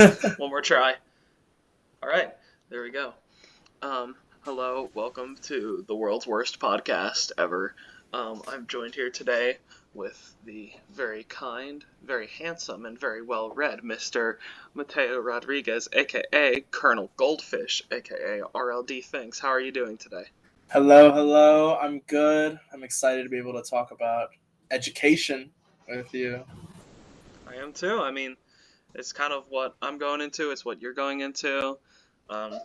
One more try. All right, there we go. Hello, welcome to the world's worst podcast ever. I'm joined here today with the very kind, very handsome, and very well read Mr. Mateo Rodriguez, aka Colonel Goldfish, aka RLD Thinks. How are you doing today? Hello, hello. I'm good. I'm excited to be able to talk about education with you. I am too. I mean, it's kind of what I'm going into, it's what you're going into. Um,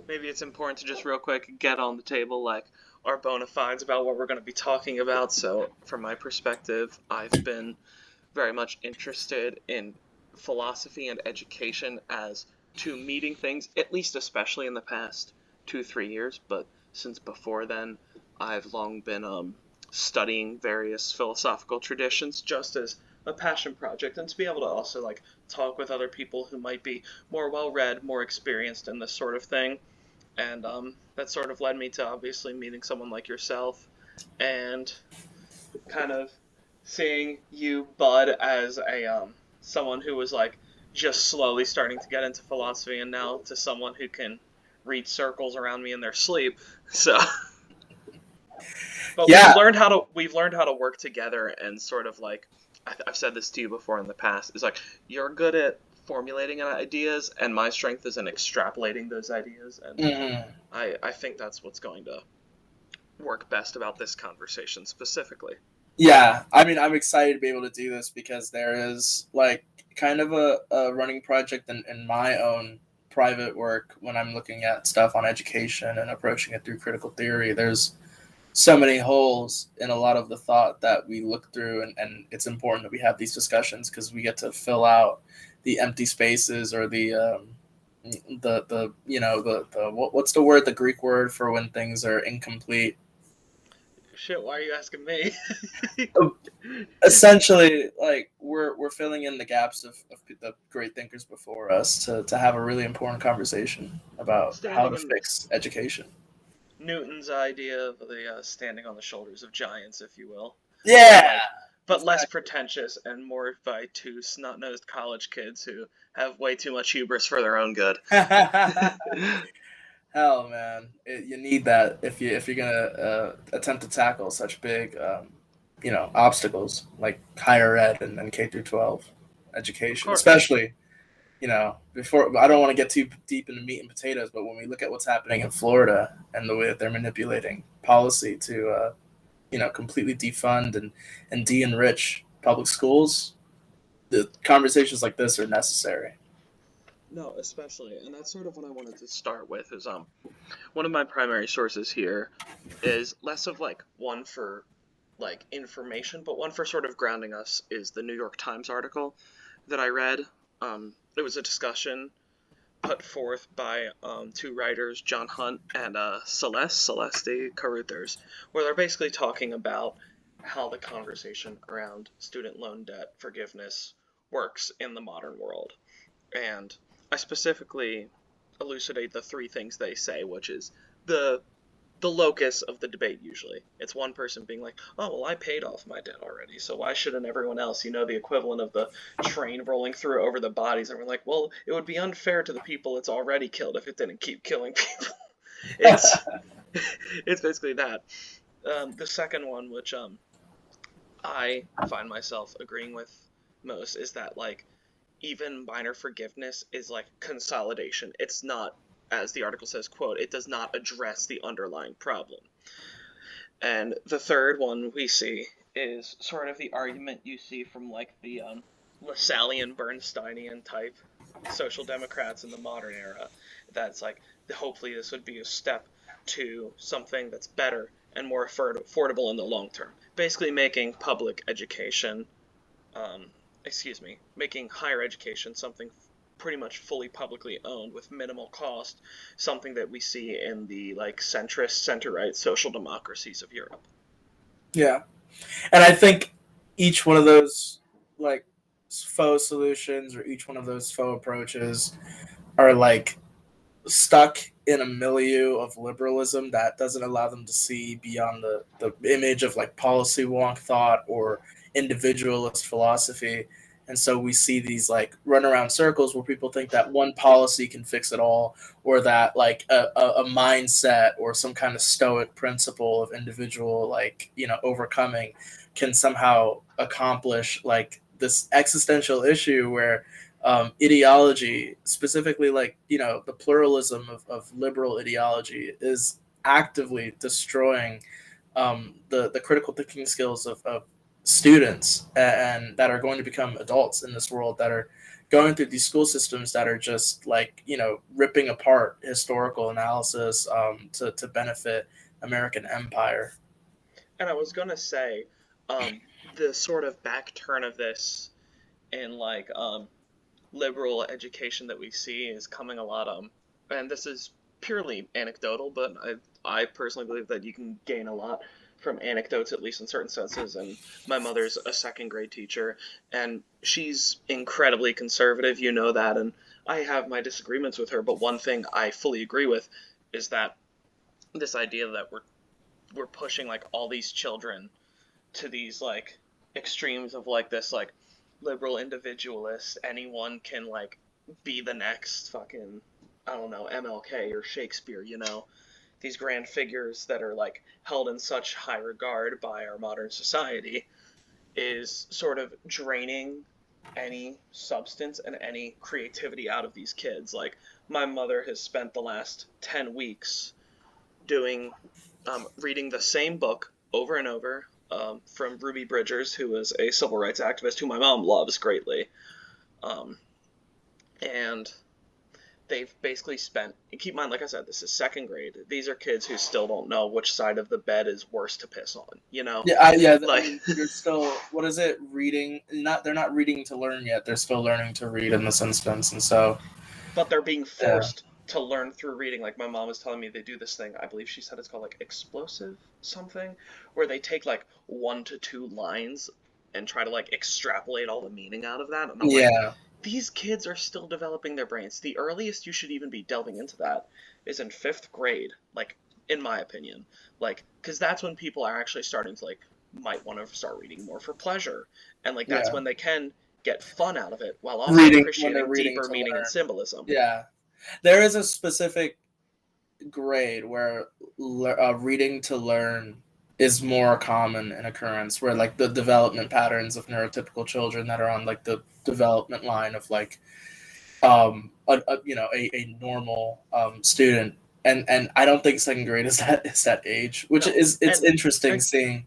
Maybe it's important to just real quick get on the table like our bona fides about what we're going to be talking about. So, from my perspective, I've been very much interested in philosophy and education as two meeting things, at least especially in the past 2, 3 years. But since before then, I've long been studying various philosophical traditions just as a passion project, and to be able to also like talk with other people who might be more well read, more experienced in this sort of thing. And that sort of led me to obviously meeting someone like yourself and kind of seeing you, Bud, as a someone who was like just slowly starting to get into philosophy, and now to someone who can read circles around me in their sleep. So, but Yeah, we've learned how to work together and sort of like I've said this to you before in the past. Is like you're good at formulating ideas, and my strength is in extrapolating those ideas, and mhm. I think that's what's going to work best about this conversation specifically. Yeah. I'm excited to be able to do this because there is like kind of a running project in my own private work when I'm looking at stuff on education and approaching it through critical theory. There's so many holes in a lot of the thought that we look through, and it's important that we have these discussions because we get to fill out the empty spaces or the the what's the word, the Greek word for when things are incomplete. Shit, why are you asking me? Essentially, like we're filling in the gaps of the great thinkers before us to have a really important conversation about how Standing to in fix education. Newton's idea of the standing on the shoulders of giants, if you will, but Yeah, like, but less exactly. pretentious and more by 2 snot-nosed college kids who have way too much hubris for their own good. Hell, man, you need that if you're gonna attempt to tackle such big, obstacles like higher ed and K through 12 Of education, course. especially before. I don't want to get too deep into meat and potatoes, but when we look at what's happening in Florida and the way that they're manipulating policy to completely defund and de-enrich public schools, the conversations like this are necessary. No, especially, and that's sort of what I wanted to start with. Is one of my primary sources here is less of like one for like information, but one for sort of grounding us is the New York Times article that I read. It was a discussion put forth by two writers, John Hunt and Celeste Carruthers, where they're basically talking about how the conversation around student loan debt forgiveness works in the modern world. And I specifically elucidate the 3 things they say, which is the the locus of the debate usually. It's one person being like, oh, well, I paid off my debt already, so why shouldn't everyone else? The equivalent of the train rolling through over the bodies. And we're like, well, it would be unfair to the people it's already killed if it didn't keep killing people. it's it's basically that. The second one, which I find myself agreeing with most, is that like even minor forgiveness is like consolidation. It's not, as the article says, quote, it does not address the underlying problem. And the third one we see is sort of the argument you see from like the Lassallean Bernsteinian type social democrats in the modern era. That's like hopefully this would be a step to something that's better and more affordable in the long term. Basically, making public education, um, making higher education something pretty much fully publicly owned with minimal cost, something that we see in the like centrist, center-right social democracies of Europe. Yeah, and I think each one of those like faux solutions or each one of those faux approaches are like stuck in a milieu of liberalism that doesn't allow them to see beyond the image of like policy wonk thought or individualist philosophy. And so we see these like run around circles where people think that one policy can fix it all, or that like a mindset or some kind of stoic principle of individual like, you know, overcoming can somehow accomplish like this existential issue where ideology, specifically like, you know, the pluralism of liberal ideology, is actively destroying the critical thinking skills of students, and that are going to become adults in this world, that are going through these school systems that are just like, you know, ripping apart historical analysis to benefit American empire. And I was gonna say, the sort of back turn of this in like liberal education that we see is coming a lot and this is purely anecdotal, but I personally believe that you can gain a lot from anecdotes, at least in certain senses. And my mother's a second grade teacher, and she's incredibly conservative, you know that, and I have my disagreements with her, but one thing I fully agree with is that this idea that we're pushing like all these children to these like extremes of like this like liberal individualist, anyone can like be the next fucking, I don't know, MLK or Shakespeare, you know, these grand figures that are like held in such high regard by our modern society, is sort of draining any substance and any creativity out of these kids. Like, my mother has spent the last 10 weeks doing reading the same book over and over, from Ruby Bridgers, who is a civil rights activist who my mom loves greatly. Um, and they've basically spent, keep in mind, like I said, this is second grade. These are kids who still don't know which side of the bed is worse to piss on, you know? I Like, mean, you're still, what is it, reading? Not, they're not reading to learn yet. They're still learning to read in this instance, and so but they're being yeah, forced to learn through reading. Like, my mom was telling me they do this thing, I believe she said it's called like explosive something, where they take like 1 to 2 lines and try to like extrapolate all the meaning out of that. And I'm like, yeah, these kids are still developing their brains. The earliest you should even be delving into that is in 5th grade, like, in my opinion. Like, because that's when people are actually starting to, like, might want to start reading more for pleasure. And, like, that's yeah. when they can get fun out of it while also Reading, when they're appreciating reading deeper to meaning and learn. symbolism. Yeah, there is a specific grade where reading to learn is more common in occurrence, where like the development patterns of neurotypical children that are on like the development line of like you know, a normal student, and I don't think second grade is that age, which No. is, it's And, interesting and seeing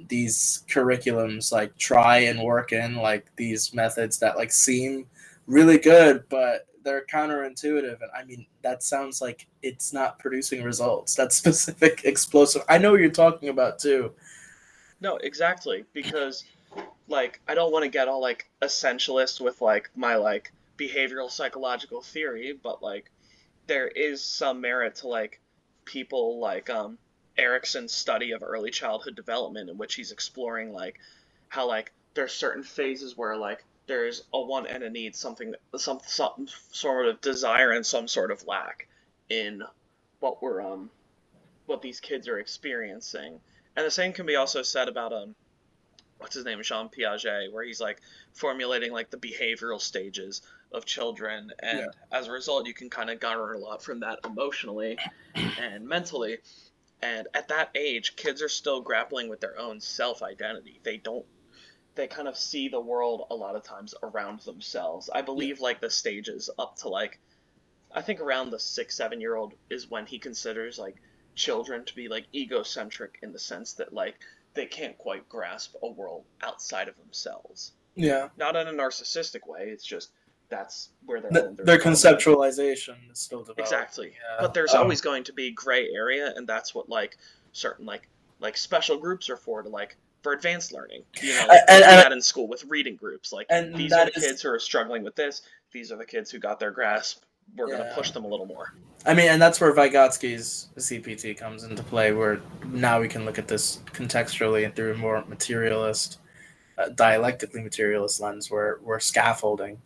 these curriculums like try and work in like these methods that like seem really good, but they're counterintuitive. And I mean, that sounds like it's not producing results. That specific explosive, I know what you're talking about too. no, exactly. Because, like, I don't want to get all, like, essentialist with, like, my, like, behavioral psychological theory, but, like, there is some merit to like people like Erickson's study of early childhood development, in which he's exploring like how like there's certain phases where like there's a want and a need, something, some sort of desire and some sort of lack in what we're what these kids are experiencing. And the same can be also said about what's his name, Jean Piaget, where he's like formulating like the behavioral stages of children, Yeah, and as a result, you can kind of garner a lot from that emotionally and mentally. And at that age, kids are still grappling with their own self identity. They kind of see the world a lot of times around themselves. I yeah, believe like the stages up to like, I think around the 6, 7 year old is when he considers like children to be like egocentric, in the sense that like they can't quite grasp a world outside of themselves. yeah. Not in a narcissistic way, it's just that's where they're at in their Their development. conceptualization is still developing. Exactly. Yeah. But there's always going to be gray area, and that's what like certain like special groups are for, to like for advanced learning. You know, like they do and that in school with reading groups. Like, and these are that the is, kids who are struggling with this. These are the kids who got their grasp. We're going to yeah. push them a little more. I mean, and that's where Vygotsky's CPT comes into play, where now we can look at this contextually and through a more materialist, dialectically materialist lens, where we're scaffolding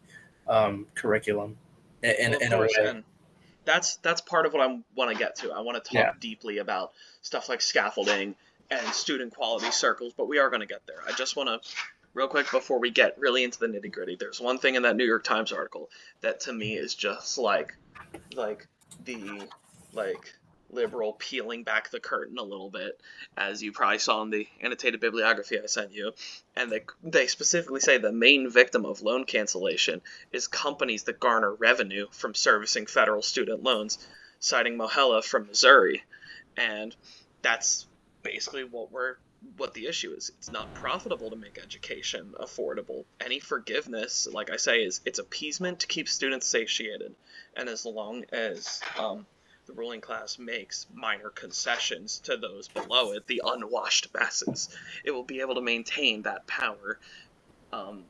curriculum Well, of in a course, way. and that's part of what I want to get to. I want to Yeah. talk deeply about stuff like scaffolding and student quality circles, but we are going to get there. I just want to real quick before we get really into the nitty gritty, there's one thing in that New York Times article that to me is just like the like liberal peeling back the curtain a little bit, as you probably saw in the annotated bibliography I sent you, and they specifically say the main victim of loan cancellation is companies that garner revenue from servicing federal student loans, citing Mohela from Missouri, and that's basically what the issue is. It's not profitable to make education affordable. Any forgiveness, like I say, it's appeasement to keep students satiated. And as long as the ruling class makes minor concessions to those below it, the unwashed masses, it will be able to maintain that power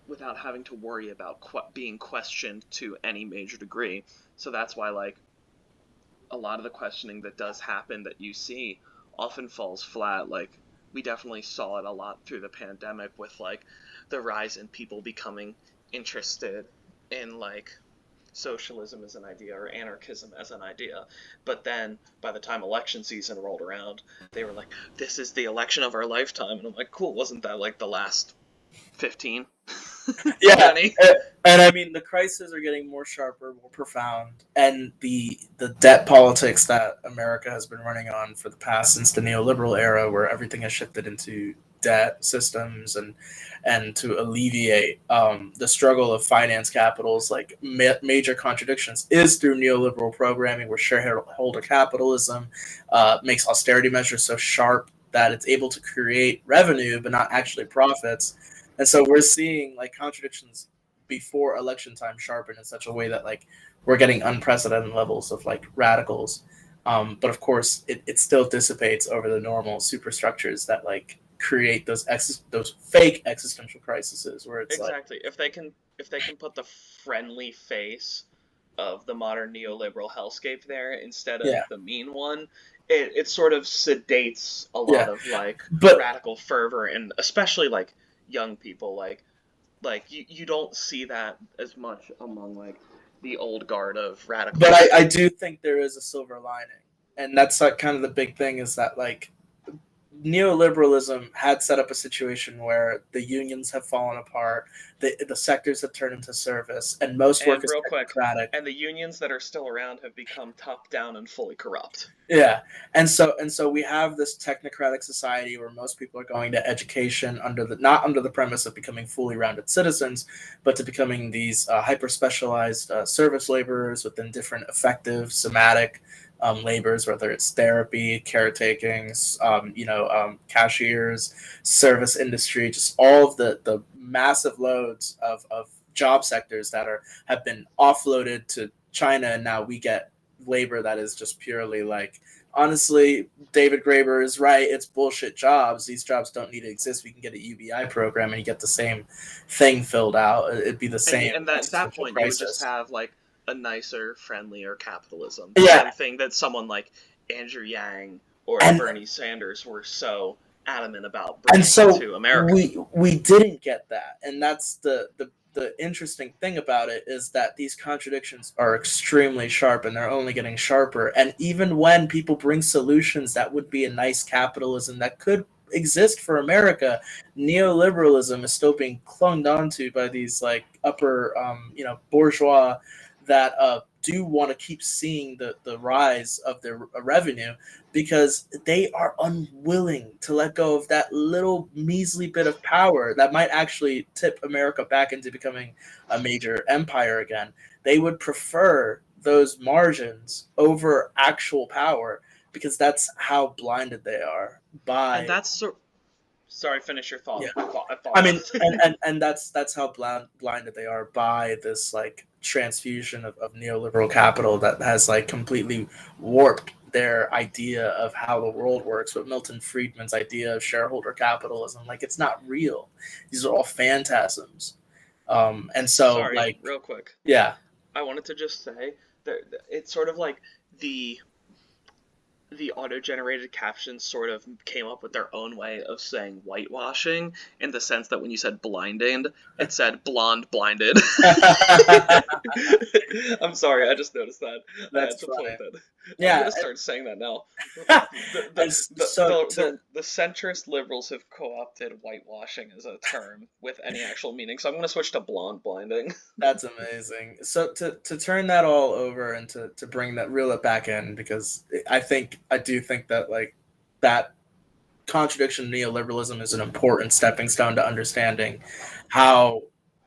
without having to worry about being questioned to any major degree. So that's why, like, a lot of the questioning that does happen that you see often falls flat. Like, we definitely saw it a lot through the pandemic with, like, the rise in people becoming interested in, like, socialism as an idea or anarchism as an idea. But then by the time election season rolled around, they were like, this is the election of our lifetime. And I'm like, cool, wasn't that like the last 15? Yeah, 20? and I mean the crises are getting more sharper, more profound, and the debt politics that America has been running on for the past since the neoliberal era, where everything has shifted into debt systems and to alleviate the struggle of finance capitals, like major contradictions, is through neoliberal programming, where shareholder capitalism makes austerity measures so sharp that it's able to create revenue but not actually profits. And so we're seeing like contradictions before election time sharpen in such a way that like we're getting unprecedented levels of like radicals. But of course, it still dissipates over the normal superstructures that like create those fake existential crises where it's Exactly. If they can put the friendly face of the modern neoliberal hellscape there instead of yeah, the mean one, it sort of sedates a yeah. lot of like But radical fervor, and especially like young people. Like you don't see that as much among like the old guard of but radicals. I do think there is a silver lining, and that's like kind of the big thing is that like neoliberalism had set up a situation where the unions have fallen apart, the sectors have turned into service, and most work And is real quick, technocratic. and the unions that are still around have become top down and fully corrupt. Yeah, and so we have this technocratic society where most people are going to education under the not under the premise of becoming fully rounded citizens, but to becoming these hyper specialized service laborers within different effective somatic labors, whether it's therapy, caretaking, cashiers, service industry, just all of the massive loads of job sectors that have been offloaded to China, and now we get labor that is just purely like, honestly, David Graeber is right, it's bullshit jobs. These jobs don't need to exist. We can get a UBI program and you get the same thing filled out. It'd be the same And at that existential point, you would just crisis. have like a nicer, friendlier capitalism. The Yeah, same thing that someone like Andrew Yang or and Bernie Sanders were so adamant about and bringing so to America. we didn't get that, and that's the interesting thing about it is that these contradictions are extremely sharp and they're only getting sharper. And even when people bring solutions that would be a nice capitalism that could exist for America, neoliberalism is still being clung onto by these like upper bourgeois that do want to keep seeing the rise of their revenue, because they are unwilling to let go of that little measly bit of power that might actually tip America back into becoming a major empire again. They would prefer those margins over actual power, because that's how blinded they are And by, that's sorry, finish your thought. yeah. I thought I mean, enough. and that's how blinded they are by this like transfusion of neoliberal capital that has like completely warped their idea of how the world works. But Milton Friedman's idea of shareholder capitalism, like, it's not real. These are all phantasms. And so Sorry, like, real quick. yeah, I wanted to just say that it's sort of like the the auto-generated captions sort of came up with their own way of saying whitewashing, in the sense that when you said blinded, it said blonde blinded. I'm sorry, I just noticed that. I had That's to point funny. that. I'm Yeah. gonna start saying that now. And so The centrist liberals have co-opted whitewashing as a term with any actual meaning, so I'm gonna switch to blonde blinding. that's amazing. So to turn that all over and to bring that reel it back in, because I do think that like that contradiction of neoliberalism is an important stepping stone to understanding how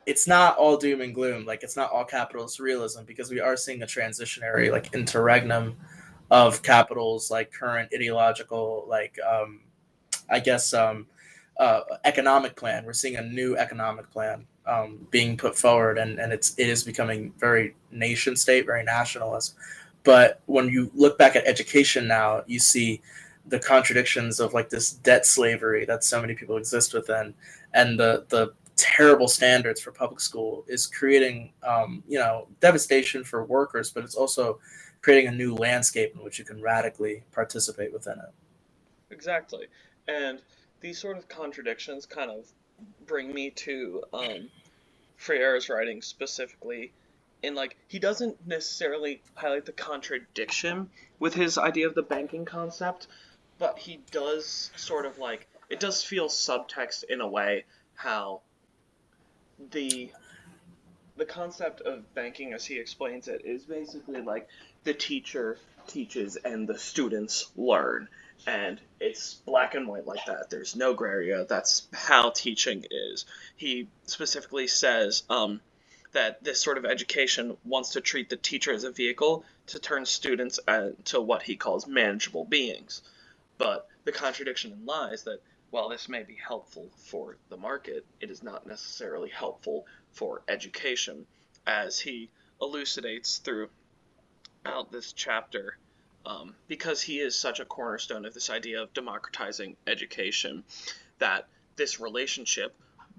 it's not all doom and gloom, like it's not all capitalist realism, because we are seeing a transitionary like interregnum of capital's like current ideological like I guess economic plan. We're seeing a new economic plan being put forward, and it is becoming very nation state, very nationalist. But when you look back at education now, you see the contradictions of like this debt slavery that so many people exist within, and the terrible standards for public school is creating devastation for workers, but it's also creating a new landscape in which you can radically participate within it. Exactly. And these sort of contradictions kind of bring me to Freire's writing specifically. In like, he doesn't necessarily highlight the contradiction with his idea of the banking concept, but he does sort of like, it does feel subtext in a way how the the concept of banking, as he explains it, is basically like the teacher teaches and the students learn. And it's black and white like that. There's no gray area. That's how teaching is. He specifically says that this sort of education wants to treat the teacher as a vehicle to turn students into what he calls manageable beings. But the contradiction lies that while this may be helpful for the market, it is not necessarily helpful for education, as he elucidates throughout this chapter, because he is such a cornerstone of this idea of democratizing education, that this relationship,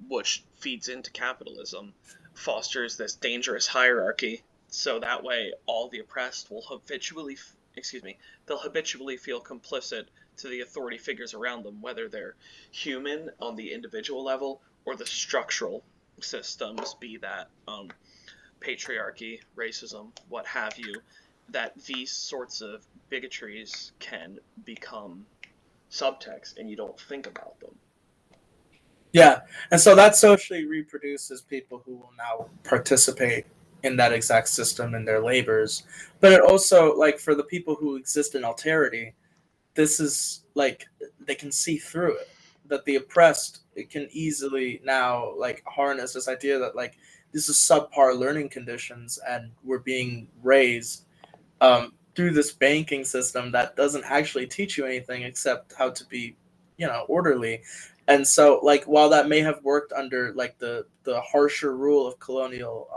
which feeds into capitalism, fosters this dangerous hierarchy. So that way, all the oppressed will they'll habitually feel complicit to the authority figures around them, whether they're human on the individual level or the structural systems, be that patriarchy, racism, what have you, that these sorts of bigotries can become subtext and you don't think about them. Yeah, and so that socially reproduces people who will now participate in that exact system in their labors. But it also, like, for the people who exist in alterity, this is like they can see through it. That the oppressed it can easily now like harness this idea that like this is subpar learning conditions, and we're being raised through this banking system that doesn't actually teach you anything except how to be, orderly. And so, like, while that may have worked under like the harsher rule of colonial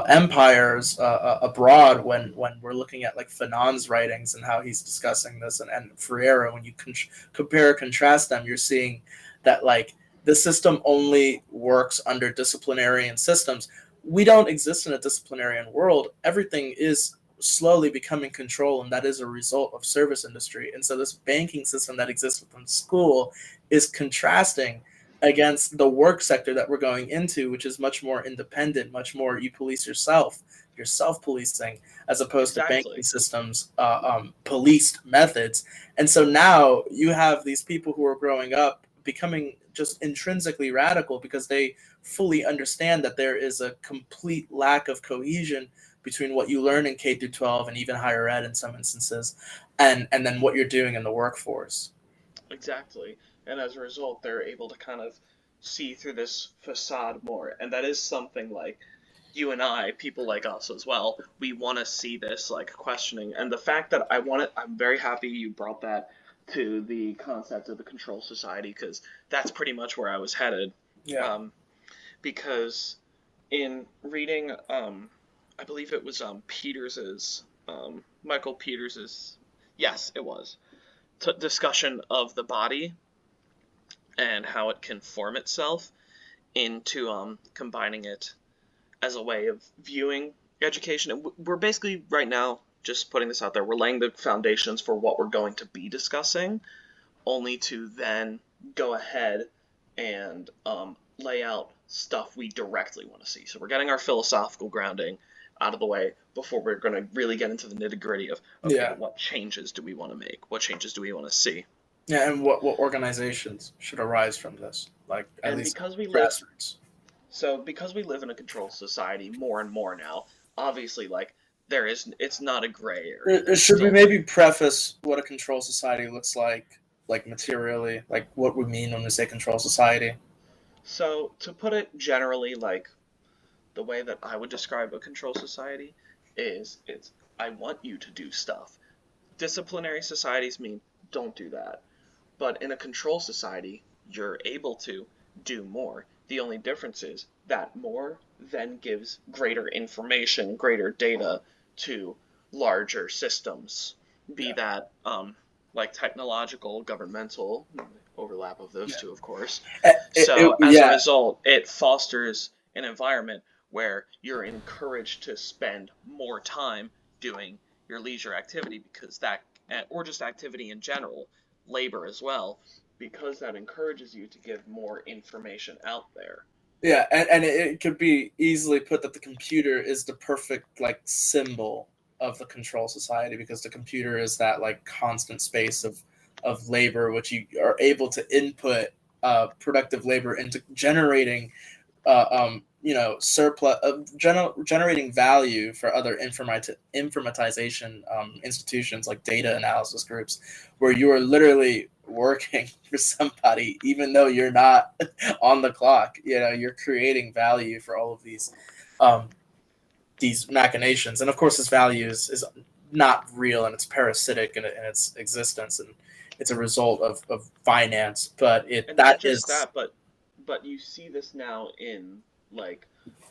empires abroad, when we're looking at like Fanon's writings and how he's discussing this, and Freire, when you compare or contrast them, you're seeing that like the system only works under disciplinarian systems. We don't exist in a disciplinarian world. Everything is slowly becoming control, and that is a result of service industry. And so this banking system that exists within school is contrasting against the work sector that we're going into, which is much more independent, much more you police yourself, you're self-policing, as opposed to banking Exactly. systems policed methods. And so now you have these people who are growing up becoming just intrinsically radical because they fully understand that there is a complete lack of cohesion between what you learn in K through 12 and even higher ed in some instances, and then what you're doing in the workforce. Exactly. And as a result, they're able to kind of see through this facade more. And that is something like you and I, people like us as well, we want to see this like questioning. And the fact that I'm very happy you brought that to the concept of the control society, because that's pretty much where I was headed. Yeah. Um, because in reading, I believe it was Michael Peters's, yes, it was, discussion of the body and how it can form itself into combining it as a way of viewing education. And we're basically right now just putting this out there, we're laying the foundations for what we're going to be discussing, only to then go ahead and lay out stuff we directly want to see. So we're getting our philosophical grounding out of the way before we're going to really get into the nitty-gritty of, okay, Yeah. what changes do we want to make? What changes do we want to see? Yeah, and what organizations should arise from this? Like, at And least because we live grassroots. So because we live in a controlled society more and more now, obviously, like, it's not a gray area. There's Should we still, maybe preface what a control society looks like materially, like what we mean when we say control society? so to put it generally, like, the way that I would describe a control society is I want you to do stuff. Disciplinary societies mean don't do that. But in a control society, you're able to do more. The only difference is that more then gives greater information, greater data to larger systems, be Yeah. that like technological, governmental, overlap of those Yeah. two, of course. Eh, So as a yeah, result, it fosters an environment where you're encouraged to spend more time doing your leisure activity because that, or just activity in general, labor as well, because that encourages you to give more information out there. yeah, and it could be easily put that the computer is the perfect like symbol of the control society, because the computer is that like constant space of labor which you are able to input productive labor into generating surplus of generating value for other informatization institutions like data analysis groups, where you are literally working for somebody even though you're not on the clock. You're creating value for all of these machinations, and of course this value is not real, and it's parasitic in its existence, and it's a result of finance, but And that not just is. that, but you see this now in like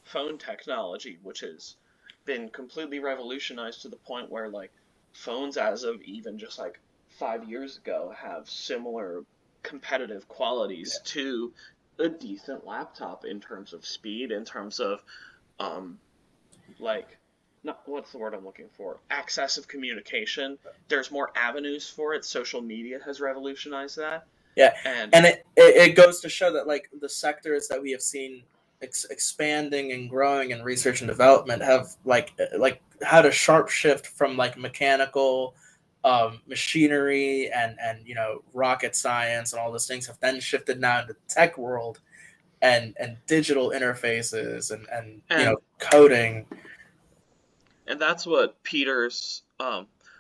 phone technology, which has been completely revolutionized to the point where like phones as of even just like 5 years ago have similar competitive qualities to a decent laptop in terms of speed, in terms of um like, not what's the word I'm looking for? Access of communication. There's more avenues for it. Social media has revolutionized that. Yeah, And and it goes to show that like the sectors that we have seen expanding and growing in research and development have like had a sharp shift from like mechanical machinery and rocket science and all those things, have then shifted now into the tech world and digital interfaces and and coding. and that's what Peters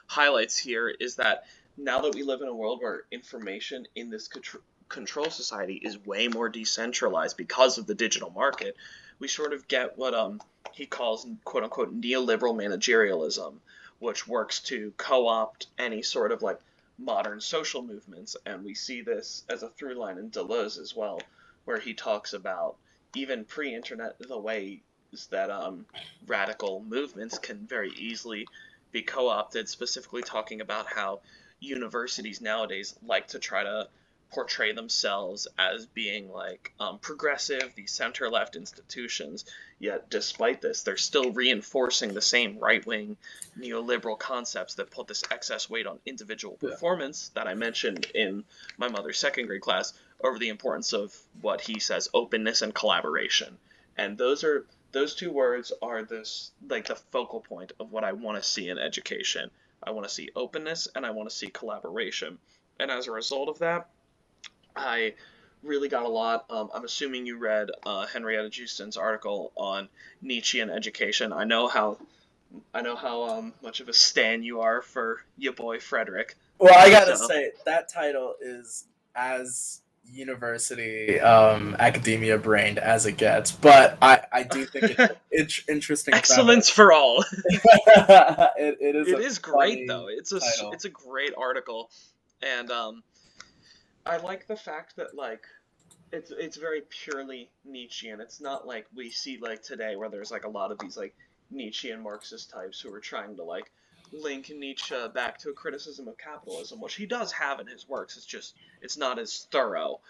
highlights here, is that now that we live in a world where information in this control society is way more decentralized because of the digital market, we sort of get what he calls quote unquote neoliberal managerialism, which works to co-opt any sort of like modern social movements. And we see this as a through line in Deleuze as well, where he talks about even pre-internet the way that radical movements can very easily be co-opted, specifically talking about how universities nowadays like to try to portray themselves as being like progressive, these center-left institutions, yet despite this, they're still reinforcing the same right-wing neoliberal concepts that put this excess weight on individual Yeah. performance that I mentioned in my mother's second grade class over the importance of what he says openness and collaboration. And those two words are this like the focal point of what I want to see in education. I want to see openness and I want to see collaboration. And as a result of that, I really got a lot. I'm assuming you read Henrietta Justin's article on Nietzsche and education. I know how much of a stan you are for your boy Frederick. Well, I gotta So say that title is as university academia brained as it gets, but I do think it's interesting excellence premise. for all. It is It a is great though. funny title. It's a great article, and I like the fact that like it's very purely Nietzschean. It's not like we see like today where there's like a lot of these like Nietzschean Marxist types who are trying to like link Nietzsche back to a criticism of capitalism, which he does have in his works. It's just it's not as thorough.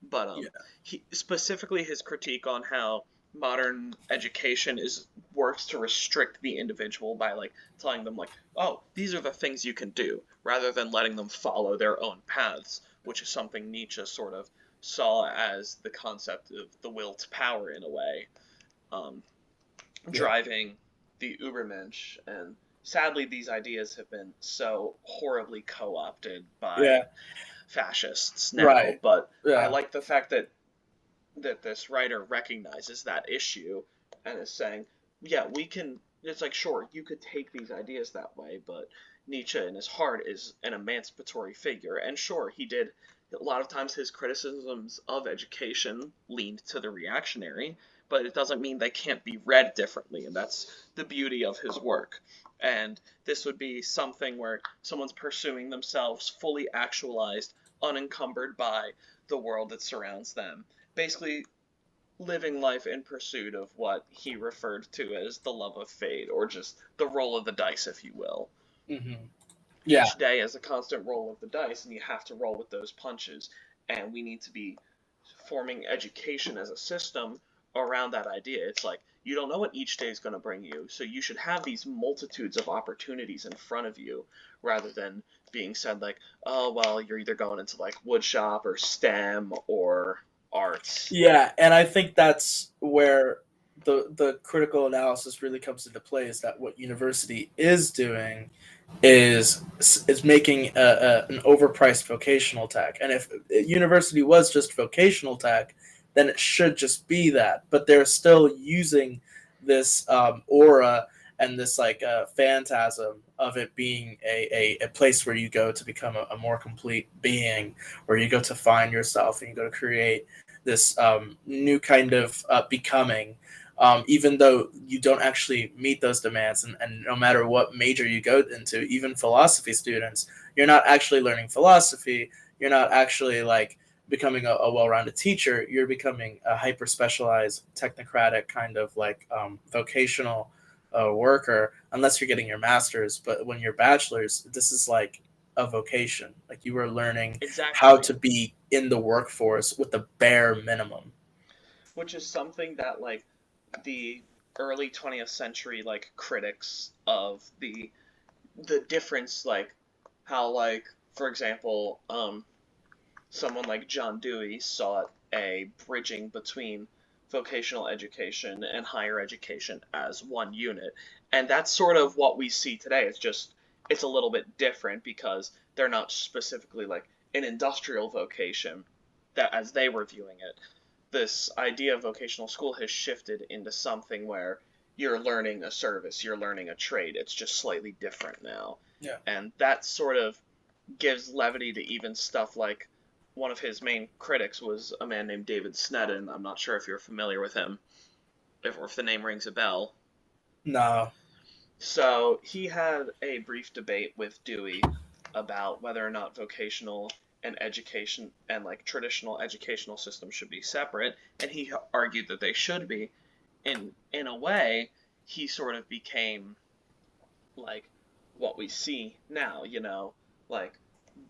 But Yeah, he specifically his critique on how modern education is works to restrict the individual by like telling them like, oh, these are the things you can do, rather than letting them follow their own paths, which is something Nietzsche sort of saw as the concept of the will to power in a way, um, Yeah. driving the Übermensch. And sadly, these ideas have been so horribly co-opted by Yeah. fascists now. Right. But I Yeah. like the fact that this writer recognizes that issue and is saying, yeah, we can. It's like, sure, you could take these ideas that way, but Nietzsche in his heart is an emancipatory figure, and sure, he did. A lot of times his criticisms of education leaned to the reactionary, but it doesn't mean they can't be read differently, and that's the beauty of his work. And this would be something where someone's pursuing themselves fully actualized, unencumbered by the world that surrounds them, basically living life in pursuit of what he referred to as the love of fate, or just the roll of the dice, if you will. Hmm. Yeah. Each day is a constant roll of the dice, and you have to roll with those punches. And we need to be forming education as a system around that idea. It's like you don't know what each day is going to bring you, so you should have these multitudes of opportunities in front of you, rather than being said like, oh well, you're either going into like woodshop or STEM or arts. Yeah, and I think that's where the critical analysis really comes into play. Is that what university is doing is making an overpriced vocational tech, and if university was just vocational tech, then it should just be that. But they're still using this aura and this like phantasm of it being a place where you go to become a more complete being, where you go to find yourself and you go to create this new kind of becoming, even though you don't actually meet those demands. And no matter what major you go into, even philosophy students, you're not actually learning philosophy. You're not actually like becoming a well-rounded teacher. You're becoming a hyper specialized technocratic kind of like vocational worker, unless you're getting your master's. But when you're bachelor's, this is like a vocation. Like you are learning how Exactly. to be in the workforce with the bare minimum. Which is something that like the early 20th century like critics of the difference, like how like for example someone like John Dewey sought a bridging between vocational education and higher education as one unit. And that's sort of what we see today. It's just it's a little bit different because they're not specifically like an industrial vocation that as they were viewing it. This idea of vocational school has shifted into something where you're learning a service, you're learning a trade. It's just slightly different now. Yeah. And that sort of gives levity to even stuff like one of his main critics was a man named David Snedden. I'm not sure if you're familiar with him, or if the name rings a bell. No. So he had a brief debate with Dewey about whether or not vocational and education and like traditional educational systems should be separate, and he argued that they should be. In a way, he sort of became like what we see now, like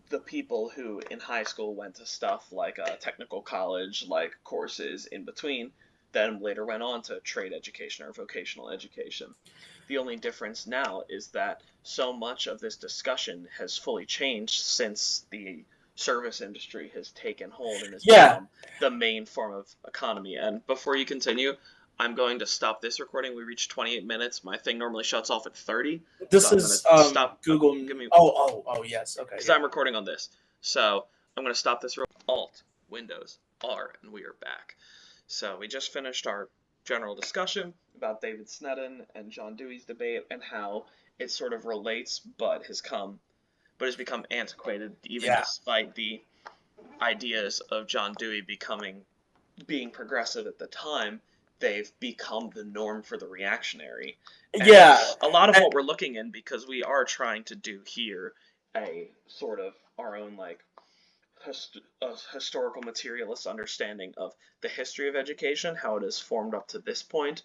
the people who in high school went to stuff like a technical college, like courses in between, then later went on to trade education or vocational education. The only difference now is that so much of this discussion has fully changed since the service industry has taken hold and has Yeah. become the main form of economy. And before you continue, I'm going to stop this recording. We reached 28 minutes. My thing normally shuts off at 30, so This I'm going is to stop. Google. Give me, Oh, yes. Okay. because Yeah. I'm recording on this. So I'm going to stop this. Alt, Windows, R, and we are back. So we just finished our general discussion about David Snedden and John Dewey's debate and how it sort of relates, but has become antiquated, even Yeah. despite the ideas of John Dewey being progressive at the time. They've become the norm for the reactionary, and Yeah. a lot of what we're looking in, because we are trying to do here a sort of our own like a historical materialist understanding of the history of education, how it has formed up to this point,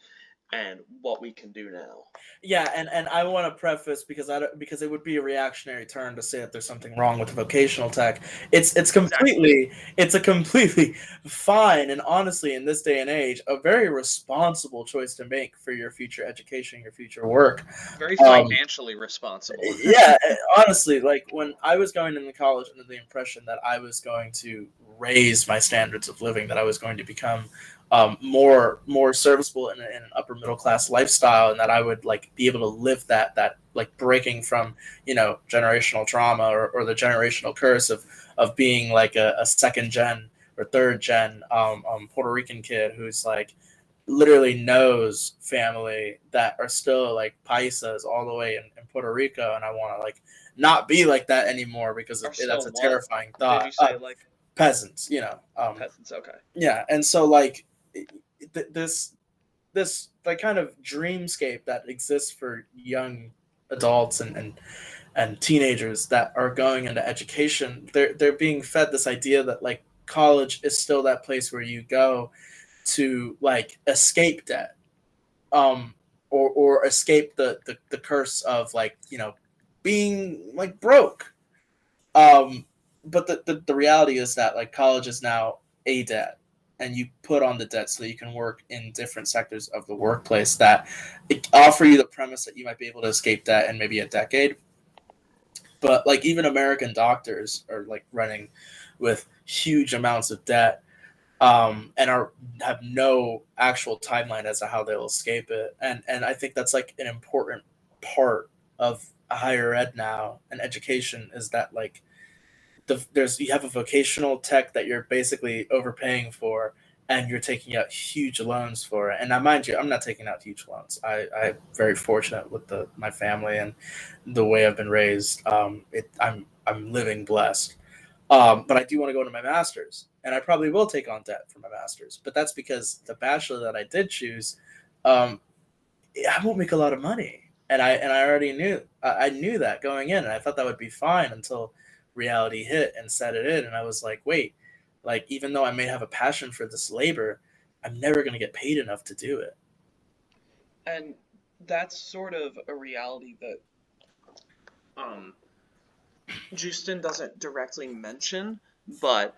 and what we can do now. Yeah, and I want to preface because it would be a reactionary turn to say that there's something wrong with vocational tech. It's Exactly. a completely fine and honestly in this day and age a very responsible choice to make for your future education, your future work. Very Um, financially responsible. yeah, honestly, like when I was going into college under the impression that I was going to raise my standards of living, that I was going to become more serviceable in an upper middle class lifestyle, and that I would like be able to live that like breaking from generational trauma or the generational curse of being like a second gen or third gen Puerto Rican kid who's like literally knows family that are still like paisas all the way in Puerto Rico, and I want to like not be like that anymore because Are that's still a what? terrifying Did thought. you say like Peasants, peasants? Okay. yeah, and so like this like kind of dreamscape that exists for young adults and teenagers that are going into education, they're being fed this idea that like college is still that place where you go to like escape debt, or escape the curse of like being like broke. um but the reality is that like college is now a debt, and you put on the debt so that you can work in different sectors of the workplace that offer you the premise that you might be able to escape debt in maybe a decade. But like even American doctors are like running with huge amounts of debt, and are have no actual timeline as to how they'll escape it. And I think that's like an important part of higher ed now and education is that like there's you have a vocational tech that you're basically overpaying for, and you're taking out huge loans for it. And now, mind you, I'm not taking out huge loans. I'm very fortunate with my family and the way I've been raised. I'm living blessed. But I do want to go into my master's, and I probably will take on debt for my master's. But that's because the bachelor that I did choose, um, I won't make a lot of money, and I already knew I knew that going in, and I thought that would be fine until reality hit and set it in, and I was like, wait, like even though I may have a passion for this labor, I'm never going to get paid enough to do it. And that's sort of a reality that um Justin doesn't directly mention, but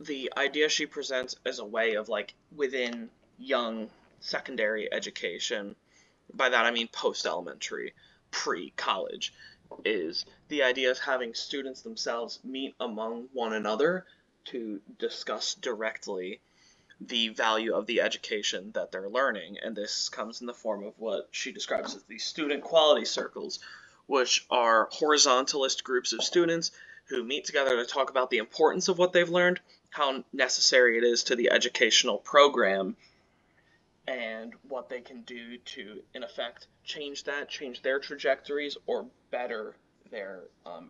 the idea she presents as a way of like within young secondary education, by that I mean post elementary, pre college, is the idea of having students themselves meet among one another to discuss directly the value of the education that they're learning. And this comes in the form of what she describes as the student quality circles, which are horizontalist groups of students who meet together to talk about the importance of what they've learned, how necessary it is to the educational program, and what they can do to, in effect, change their trajectories, or better their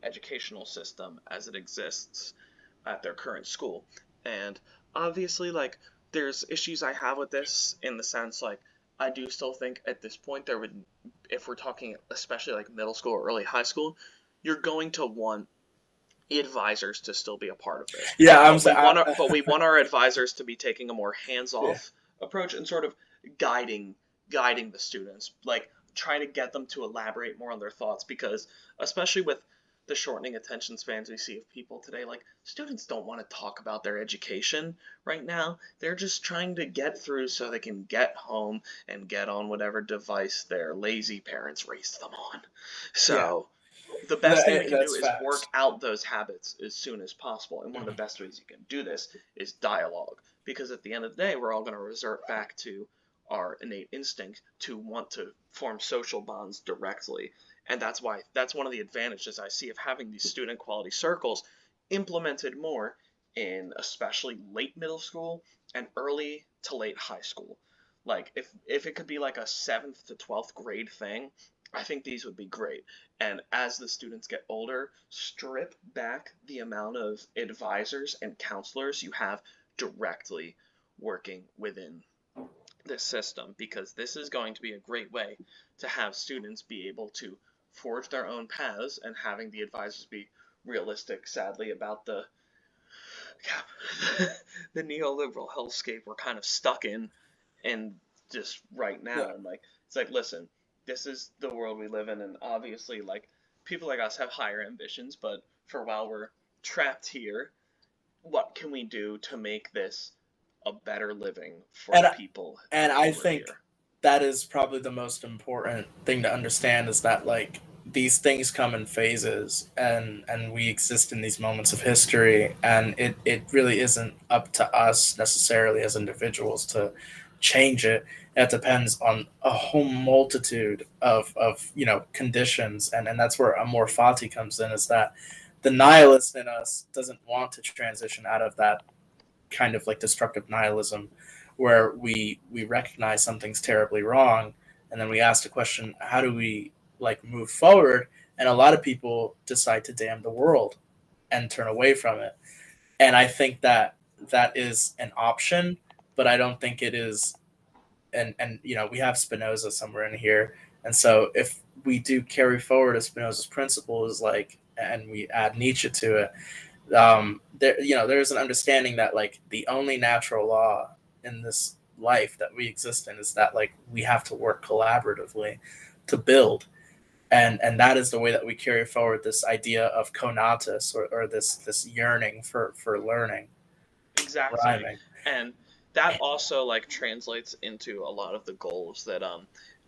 educational system as it exists at their current school. And obviously, like, there's issues I have with this in the sense, like, I do still think at this point there would, if we're talking especially like middle school or early high school, you're going to want advisors to still be a part of this. Yeah, But we want our advisors to be taking a more yeah. hands-off approach and sort of guiding guiding the students, like trying to get them to elaborate more on their thoughts, because especially with the shortening attention spans we see of people today, like students don't want to talk about their education right now. They're just trying to get through so they can get home and get on whatever device their lazy parents raised them on. Yeah, So the best thing we can do that's is work facts. out those habits as soon as possible. And one of the best ways you can do this is dialogue. Because at the end of the day, we're all going to resort back to our innate instinct to want to form social bonds directly. And that's one of the advantages I see of having these student quality circles implemented more in especially late middle school and early to late high school. Like if it could be like a 7th to 12th grade thing, I think these would be great. And as the students get older, strip back the amount of advisors and counselors you have directly working within this system, because this is going to be a great way to have students be able to forge their own paths, and having the advisors be realistic, sadly, about the neoliberal hellscape we're kind of stuck in just right Yeah. now. And like, it's like, listen, this is the world we live in, and obviously, like, people like us have higher ambitions, but for while we're trapped here, what can we do to make this a better living for And the people and who I live think here? that is probably the most important thing to understand is that like these things come in phases and we exist in these moments of history and it really isn't up to us necessarily as individuals to change it. It depends on a whole multitude of conditions and that's where amor fati comes in, is that the nihilist in us doesn't want to transition out of that kind of like destructive nihilism where we recognize something's terribly wrong and then we ask the question, how do we like move forward? And a lot of people decide to damn the world and turn away from it. And I think that that is an option, but I don't think it is. And we have Spinoza somewhere in here, and so if we do carry forward a Spinoza's principles, like, and we add Nietzsche to it, there's an understanding that like the only natural law in this life that we exist in is that like we have to work collaboratively to build, and that is the way that we carry forward this idea of conatus, or this yearning for learning, Exactly. rhyming. And that also like translates into a lot of the goals that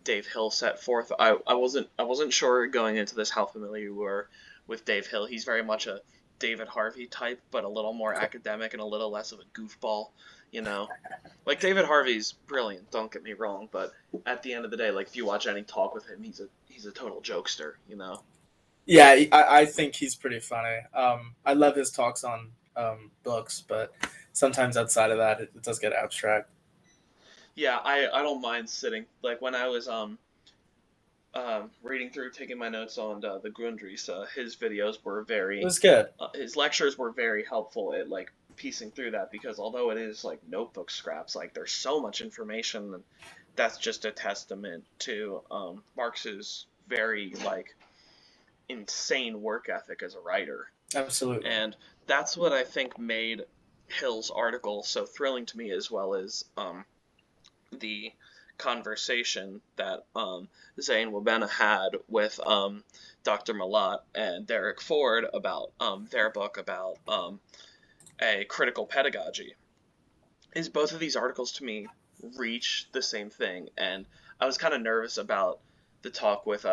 Dave Hill set forth. I wasn't sure going into this how familiar you were with Dave Hill. He's very much a David Harvey type, but a little more academic and a little less of a goofball, you know. Like David Harvey's brilliant, don't get me wrong, but at the end of the day, like if you watch any talk with him, he's a total jokester, you know. Yeah, I think he's pretty funny. I love his talks on books, but sometimes outside of that, it does get abstract. Yeah, I don't mind sitting like when I was reading through, taking my notes on the Grundrisse. His videos were It very, was good. his lectures were very helpful at like piecing through that because although it is like notebook scraps, like there's so much information, and that's just a testament to Marx's very like insane work ethic as a writer, Absolutely. and that's what I think made Hill's article so thrilling to me, as well as the conversation that Zane Wabena had with Dr. Malat and Derek Ford about their book about a critical pedagogy. Is both of these articles to me reach the same thing, and I was kind of nervous about the talk with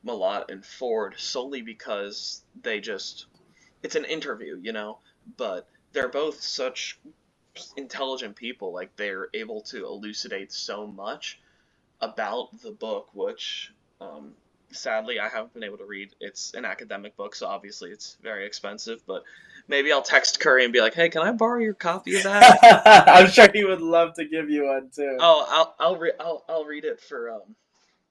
Malat and Ford solely because they just it's an interview, you know, but they're both such intelligent people. Like they're able to elucidate so much about the book, which sadly I haven't been able to read. It's an academic book, so obviously it's very expensive. But maybe I'll text Curry and be like, "Hey, can I borrow your copy of that?" I'm sure he would love to give you one too. Oh, I'll read it for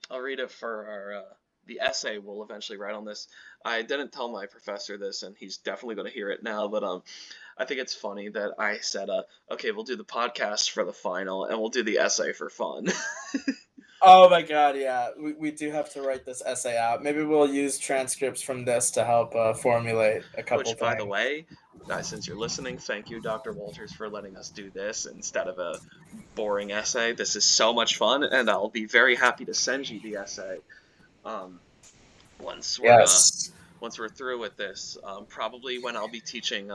I'll read it for our the essay we'll eventually write on this. I didn't tell my professor this, and he's definitely going to hear it now. But I think it's funny that I said, okay, we'll do the podcast for the final, and we'll do the essay for fun. Oh my god, yeah. We do have to write this essay out. Maybe we'll use transcripts from this to help formulate a couple Which, by the things. way, since you're listening, thank you, Dr. Walters, for letting us do this instead of a boring essay. This is so much fun, and I'll be very happy to send you the essay um, once we're Yes. once we're through with this. Probably when I'll be teaching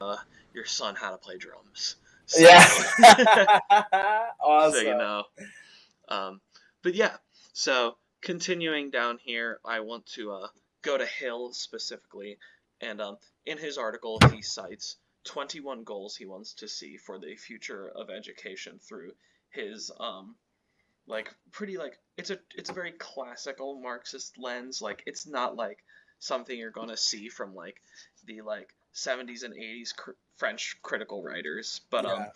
your son how to play drums. So, Yeah. so you Awesome. know. Um, but yeah, so continuing down here, I want to go to Hill specifically, and in his article he cites 21 goals he wants to see for the future of education through his like pretty like it's a very classical Marxist lens. Like it's not like something you're gonna see from like the like 70s and 80s French critical writers, but Yeah.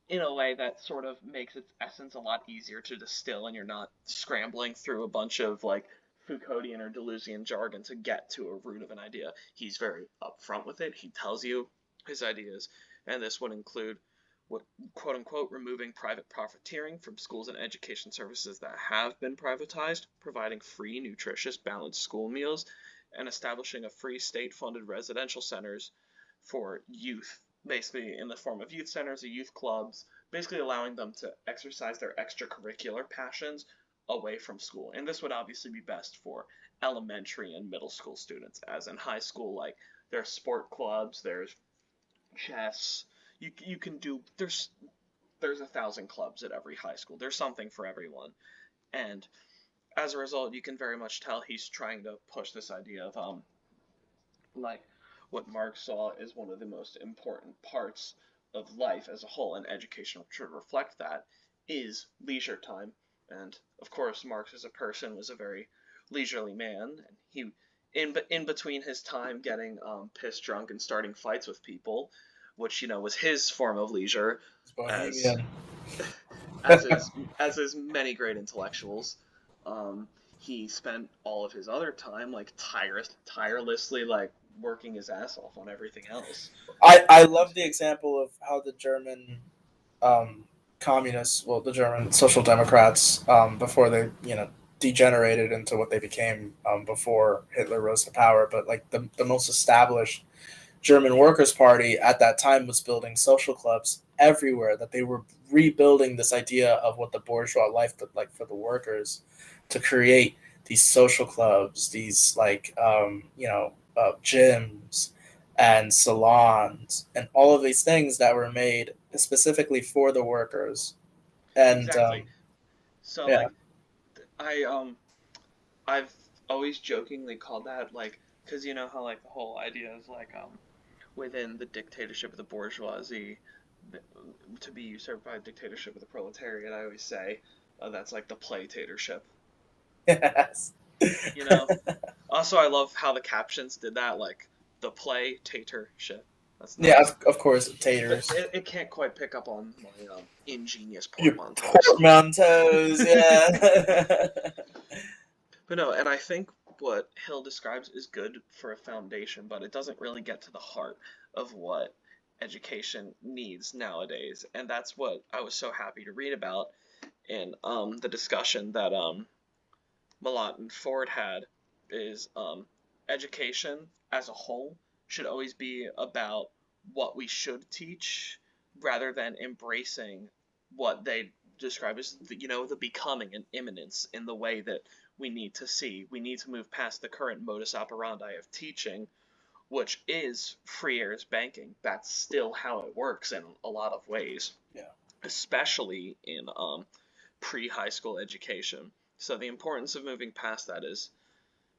in a way that sort of makes its essence a lot easier to distill, and you're not scrambling through a bunch of like Foucauldian or Deleuzian jargon to get to a root of an idea. He's very upfront with it. He tells you his ideas, and this would include what quote unquote removing private profiteering from schools and education services that have been privatized, providing free, nutritious, balanced school meals, and establishing a free state-funded residential centers for youth, basically in the form of youth centers or youth clubs, basically allowing them to exercise their extracurricular passions away from school. And this would obviously be best for elementary and middle school students, as in high school, like there's sport clubs, there's chess. You can do there's 1,000 clubs at every high school. There's something for everyone, and as a result, you can very much tell he's trying to push this idea of like what Marx saw as one of the most important parts of life as a whole, and education should reflect that, is leisure time. And of course, Marx as a person was a very leisurely man, and he in between his time getting pissed drunk and starting fights with people, which was his form of leisure, It's as bohemian. as is many great intellectuals. Um, he spent all of his other time like tirelessly like working his ass off on everything else. I And love the example of how the German um, communists, well, the German Social Democrats, before they, degenerated into what they became before Hitler rose to power, but like the most established German Workers' Party at that time was building social clubs everywhere, that they were rebuilding this idea of what the bourgeois life looked like for the workers, to create these social clubs, these gyms and salons and all of these things that were made specifically for the workers. And exactly. So yeah, like I I've always jokingly called that like because you know how like the whole idea is like within the dictatorship of the bourgeoisie to be usurped by a dictatorship of the proletariat. I always say that's like the playtatorship. yes. You know. Also, I love how the captions did that, like the playtatorship. That's Yeah, nice. of course, But taters. it can't quite pick up on my ingenious Your portmanteaus. portmanteaus, yeah. But no, and I think what Hill describes is good for a foundation, but it doesn't really get to the heart of what education needs nowadays. And that's what I was so happy to read about in the discussion that Malott and Ford had is education as a whole should always be about what we should teach rather than embracing what they describe as the becoming and immanence in the way that we need to see. We need to move past the current modus operandi of teaching, which is Freire's banking. That's still how it works in a lot of ways, Yeah. especially in pre-high school education. So the importance of moving past that is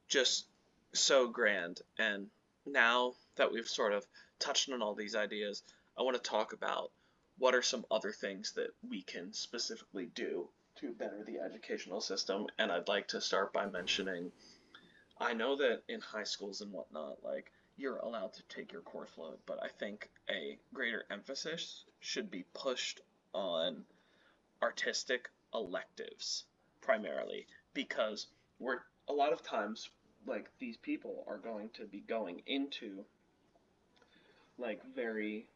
just so grand. And now that we've sort of touched on all these ideas, I want to talk about what are some other things that we can specifically do to better the educational system. And I'd like to start by mentioning I know that in high schools and whatnot, like you're allowed to take your course load, but I think a greater emphasis should be pushed on artistic electives primarily because we're a lot of times like these people are going to be going into like very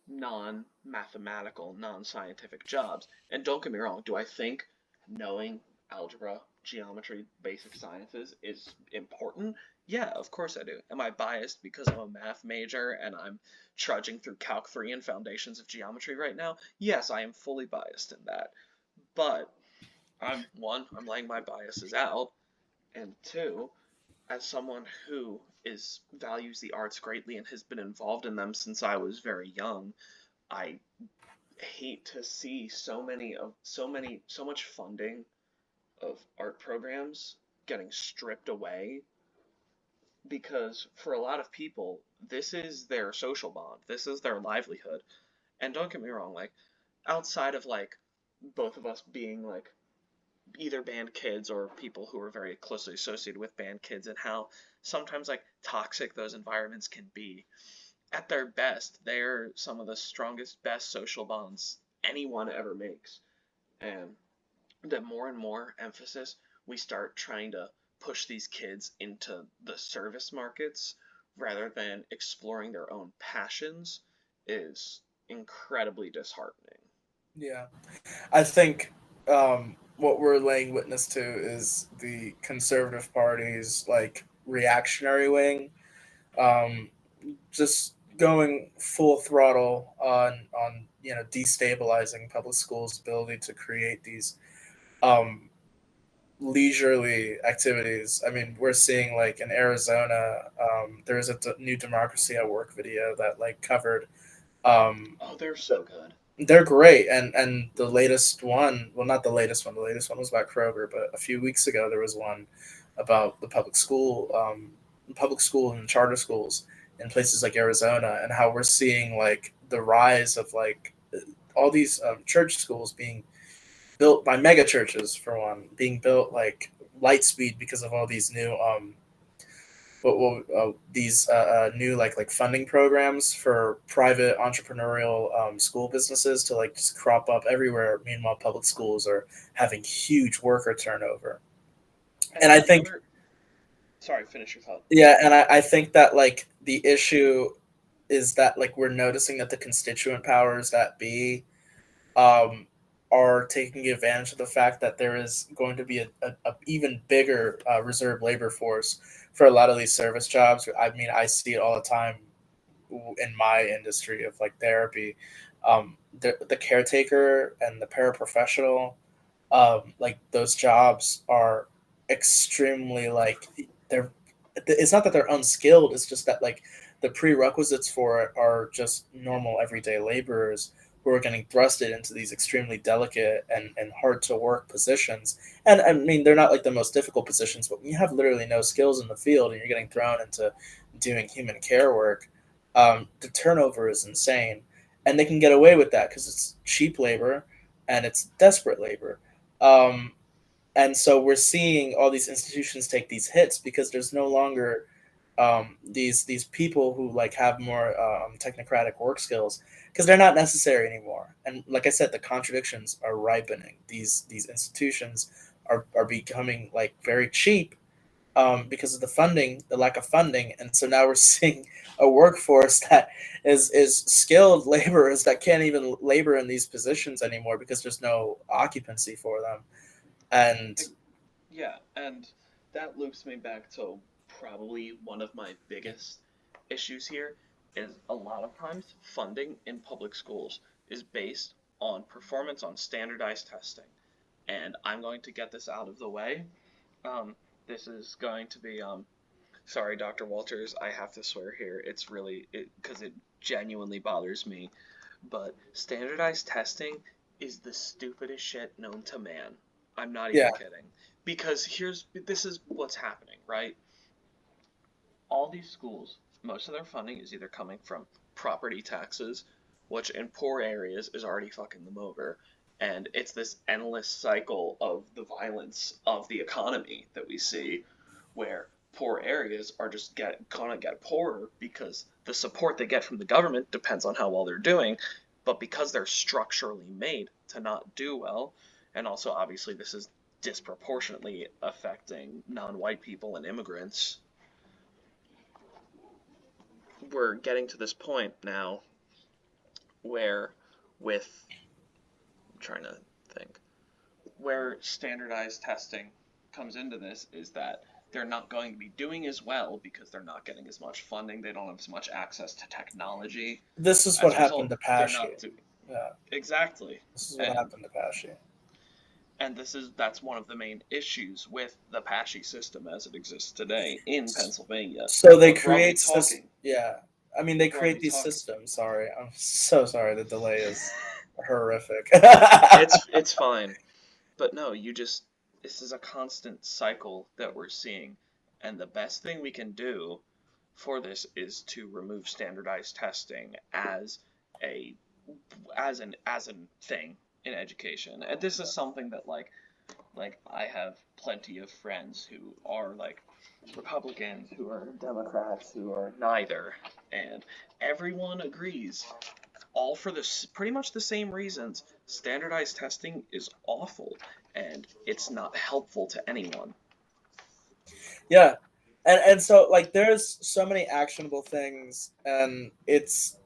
non-mathematical, non-scientific jobs. And don't get me wrong, do I think knowing algebra, geometry, basic sciences is important? Yeah, of course I do. Am I biased because I'm a math major and I'm trudging through Calc 3 and foundations of geometry right now? Yes, I am fully biased in that. But I'm laying my biases out, and two, as someone who is values the arts greatly and has been involved in them since I was very young, I hate to see so much funding of art programs getting stripped away because for a lot of people this is their social bond, this is their livelihood. And don't get me wrong, like outside of like both of us being like either band kids or people who are very closely associated with band kids and how sometimes like toxic those environments can be. At their best, they're some of the strongest, best social bonds anyone ever makes. And the more and more emphasis we start trying to push these kids into the service markets rather than exploring their own passions is incredibly disheartening. Yeah. I think what we're laying witness to is the conservative party's like reactionary wing, um, just going full throttle on destabilizing public schools' ability to create these um, leisurely activities. I mean, we're seeing like in Arizona, there is a new Democracy at Work video that like covered. Um, Oh, they're so good. they're great, and the latest one, well, not the latest one. The latest one was about Kroger, but a few weeks ago there was one about the public school and charter schools in places like Arizona, and how we're seeing like the rise of like all these church schools being built by mega churches, for one, being built like light speed because of all these new these new like funding programs for private entrepreneurial school businesses to like just crop up everywhere. Meanwhile, public schools are having huge worker turnover, and I The think other, sorry, finish your thought. yeah, and I think that like the issue is that like we're noticing that the constituent powers that be um, are taking advantage of the fact that there is going to be a even bigger reserve labor force for a lot of these service jobs. I mean, I see it all the time in my industry of like therapy. The caretaker and the paraprofessional, like those jobs are extremely like they're. It's not that they're unskilled. It's just that like the prerequisites for it are just normal everyday laborers who are getting thrusted into these extremely delicate and hard to work positions. And I mean, they're not like the most difficult positions, but when you have literally no skills in the field and you're getting thrown into doing human care work, the turnover is insane. And they can get away with that because it's cheap labor and it's desperate labor. Um, and so we're seeing all these institutions take these hits because there's no longer these people who like have more technocratic work skills because they're not necessary anymore. And like I said, the contradictions are ripening. These institutions are becoming like very cheap because of the funding, the lack of funding, and so now we're seeing a workforce that is skilled laborers that can't even labor in these positions anymore because there's no occupancy for them. And Yeah, and that loops me back to probably one of my biggest issues here is a lot of times funding in public schools is based on performance on standardized testing. And I'm going to get this out of the way. This is going to be sorry, Dr. Walters, I have to swear here. It's really because it genuinely bothers me. But standardized testing is the stupidest shit known to man. I'm not yeah, even kidding. Because this is what's happening, right? All these schools, most of their funding is either coming from property taxes, which in poor areas is already fucking them over, and it's this endless cycle of the violence of the economy that we see, where poor areas are just gonna get poorer because the support they get from the government depends on how well they're doing, but because they're structurally made to not do well, and also obviously this is disproportionately affecting non-white people and immigrants, we're getting to this point now where with I'm trying to think where standardized testing comes into this is that they're not going to be doing as well because they're not getting as much funding, they don't have as much access to technology. this is what As a happened result, to they're Pesci. not doing Yeah, exactly. this is what and happened to Pesci. and that's one of the main issues with the Pashy system as it exists today in Pennsylvania. So they But broadly create this. talking, Yeah, I mean they create broadly these talking, systems. Sorry, I'm so sorry. The delay is horrific. it's fine. But no, this is a constant cycle that we're seeing. And the best thing we can do for this is to remove standardized testing a as an thing in education. And this is something that like I have plenty of friends who are like Republicans, who are Democrats, who are neither, and everyone agrees all for this pretty much the same reasons. Standardized testing is awful and it's not helpful to anyone. Yeah, and so like there's so many actionable things, and it's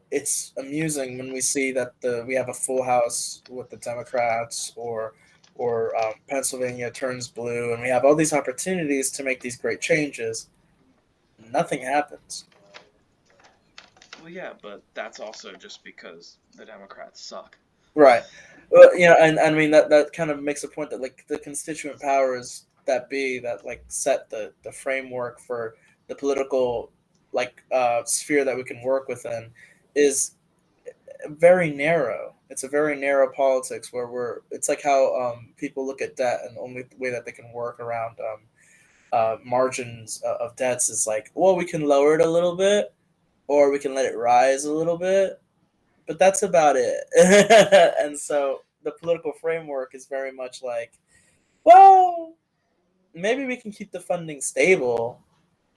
amusing when we see that the we have a full house with the Democrats or Pennsylvania turns blue, and we have all these opportunities to make these great changes. Nothing happens. Well, yeah, but that's also just because the Democrats suck. Right. Well, and I mean that kind of makes a point that like the constituent powers that be that like set the framework for the political like sphere that we can work within is very narrow. It's a very narrow politics where it's like how people look at debt, and the only way that they can work around margins of debts is like, well, we can lower it a little bit or we can let it rise a little bit, but that's about it. And so the political framework is very much like, well, maybe we can keep the funding stable,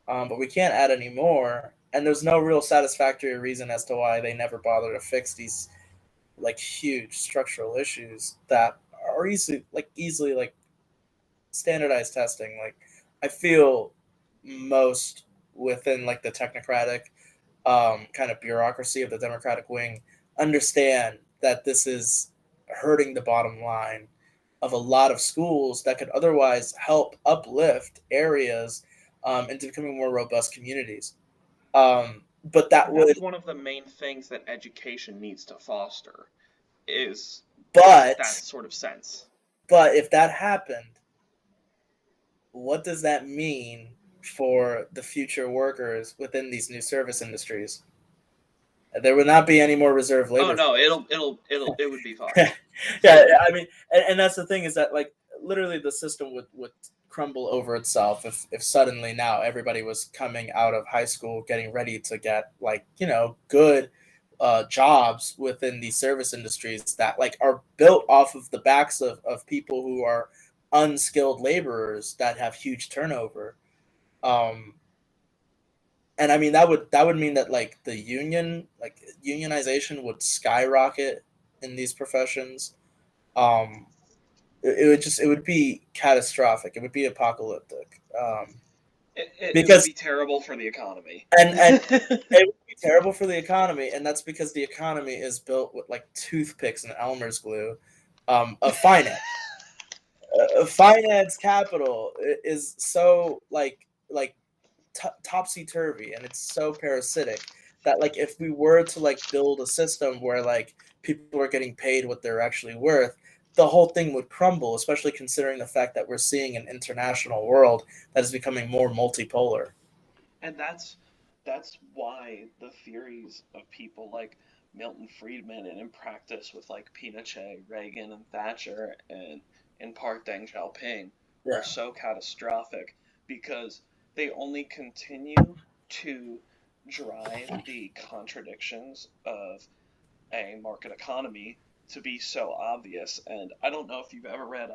but we can't add any more. And there's no real satisfactory reason as to why they never bother to fix these like huge structural issues that are easily like standardized testing. Like I feel most within like the technocratic kind of bureaucracy of the Democratic wing understand that this is hurting the bottom line of a lot of schools that could otherwise help uplift areas into becoming more robust communities. But that And would, that's one of the main things that education needs to foster is that but sort of sense. if that happened, what does that mean for the future workers within these new service industries? There would not be any more reserve Oh labor. no, it would be fine. Yeah, I mean, and that's the thing is that like literally the system would crumble over itself if suddenly now everybody was coming out of high school getting ready to get like good jobs within the service industries that like are built off of the backs of people who are unskilled laborers that have huge turnover. um and I mean that would mean that like the unionization would skyrocket in these professions. It would be catastrophic. It would be apocalyptic. It would Because be terrible for the economy. and it would be terrible for the economy, and that's because the economy is built with like toothpicks and Elmer's glue of finance. Finance capital is so like topsy turvy, and it's so parasitic that like if we were to like build a system where like people are getting paid what they're actually worth, the whole thing would crumble, especially considering the fact that we're seeing an international world that is becoming more multipolar. And that's why the theories of people like Milton Friedman and in practice with like Pinochet, Reagan, and Thatcher, and in part Deng Xiaoping are Yeah. so catastrophic because they only continue to drive the contradictions of a market economy to be so obvious. And I don't know if you've ever read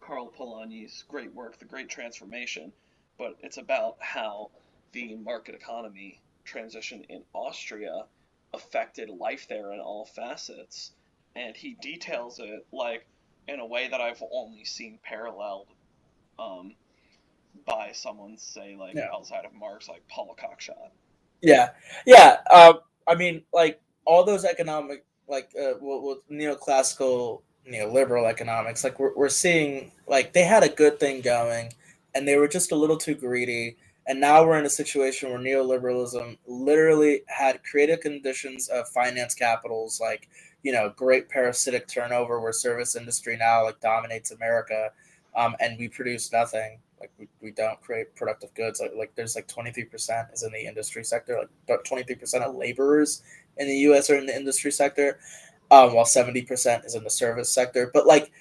Karl Polanyi's great work, The Great Transformation, but it's about how the market economy transition in Austria affected life there in all facets. And he details it like in a way that I've only seen paralleled um, by someone, say, like Yeah. outside of Marx, like Paul Cockshott. Yeah. Yeah. I mean, like all those economic, like neoclassical, neoliberal economics, like we're seeing, like they had a good thing going, and they were just a little too greedy. And now we're in a situation where neoliberalism literally had created conditions of finance capitals, like great parasitic turnover, where service industry now like dominates America, and we produce nothing. Like we don't create productive goods. Like there's like 23% is in the industry sector. Like 23% of laborers in the U.S. are in the industry sector, while 70% is in the service sector. But like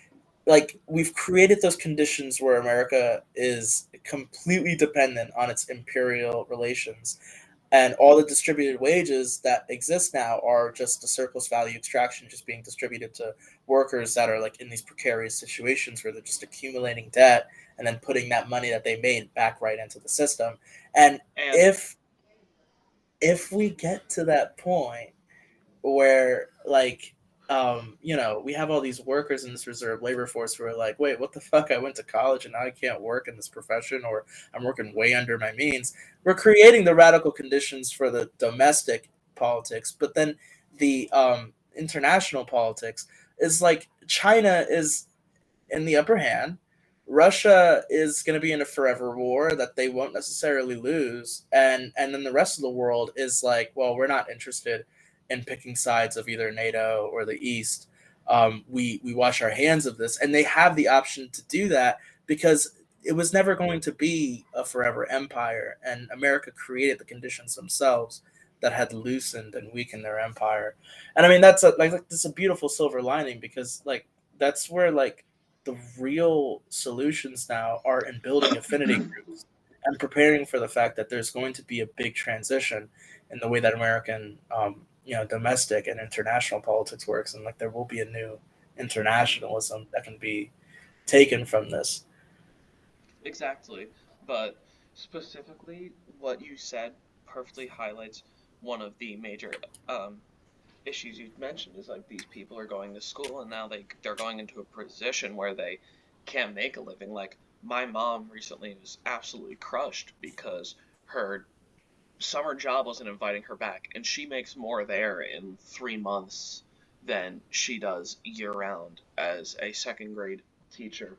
we've created those conditions where America is completely dependent on its imperial relations, and all the distributed wages that exist now are just the surplus value extraction just being distributed to workers that are like in these precarious situations where they're just accumulating debt and then putting that money that they made back right into the system. And And if we get to that point where like we have all these workers in this reserve labor force who are like, wait, what the fuck? I went to college and now I can't work in this profession, or I'm working way under my means. We're creating the radical conditions for the domestic politics, but then the international politics is like China is in the upper hand, Russia is going to be in a forever war that they won't necessarily lose, and then the rest of the world is like, well, we're not interested in picking sides of either NATO or the East. We wash our hands of this, and they have the option to do that because it was never going to be a forever empire, and America created the conditions themselves that had loosened and weakened their empire. And I mean, that's a beautiful silver lining, because like that's where like the real solutions now are in building affinity groups and preparing for the fact that there's going to be a big transition in the way that American, domestic and international politics works, and like there will be a new internationalism that can be taken from this. Exactly. But specifically, what you said perfectly highlights one of the major issues you mentioned is like these people are going to school and now they're going into a position where they can't make a living. Like my mom recently was absolutely crushed because her summer job wasn't inviting her back, and she makes more there in 3 months than she does year round as a second grade teacher.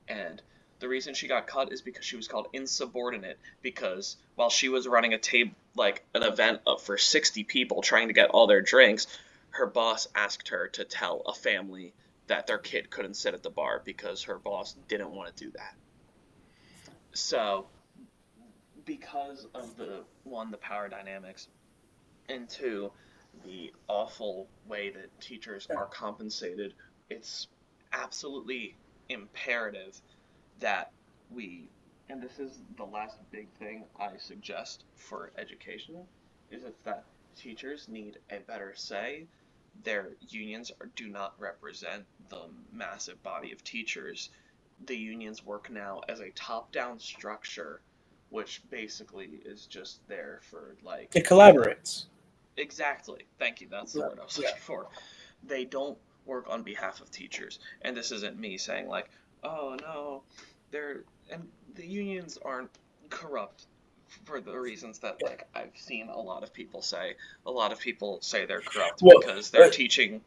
And the reason she got cut is because she was called insubordinate, because while she was running a table, like an event up for 60 people trying to get all their drinks, her boss asked her to tell a family that their kid couldn't sit at the bar because her boss didn't want to do that. So because of the power dynamics, and two, the awful way that teachers are compensated, it's absolutely imperative that we, and this is the last big thing I suggest for education, is it's that teachers need a better say. Their unions do not represent the massive body of teachers. The unions work now as a top-down structure, which basically is just there for like, It collaborates. exactly. Thank you. That's the Yeah, word I was yeah. looking for. They don't work on behalf of teachers. And this isn't me saying like, oh no, they're and the unions aren't corrupt for the reasons that Yeah. like I've seen a lot of people say. A lot of people say they're corrupt Well, because they're teaching.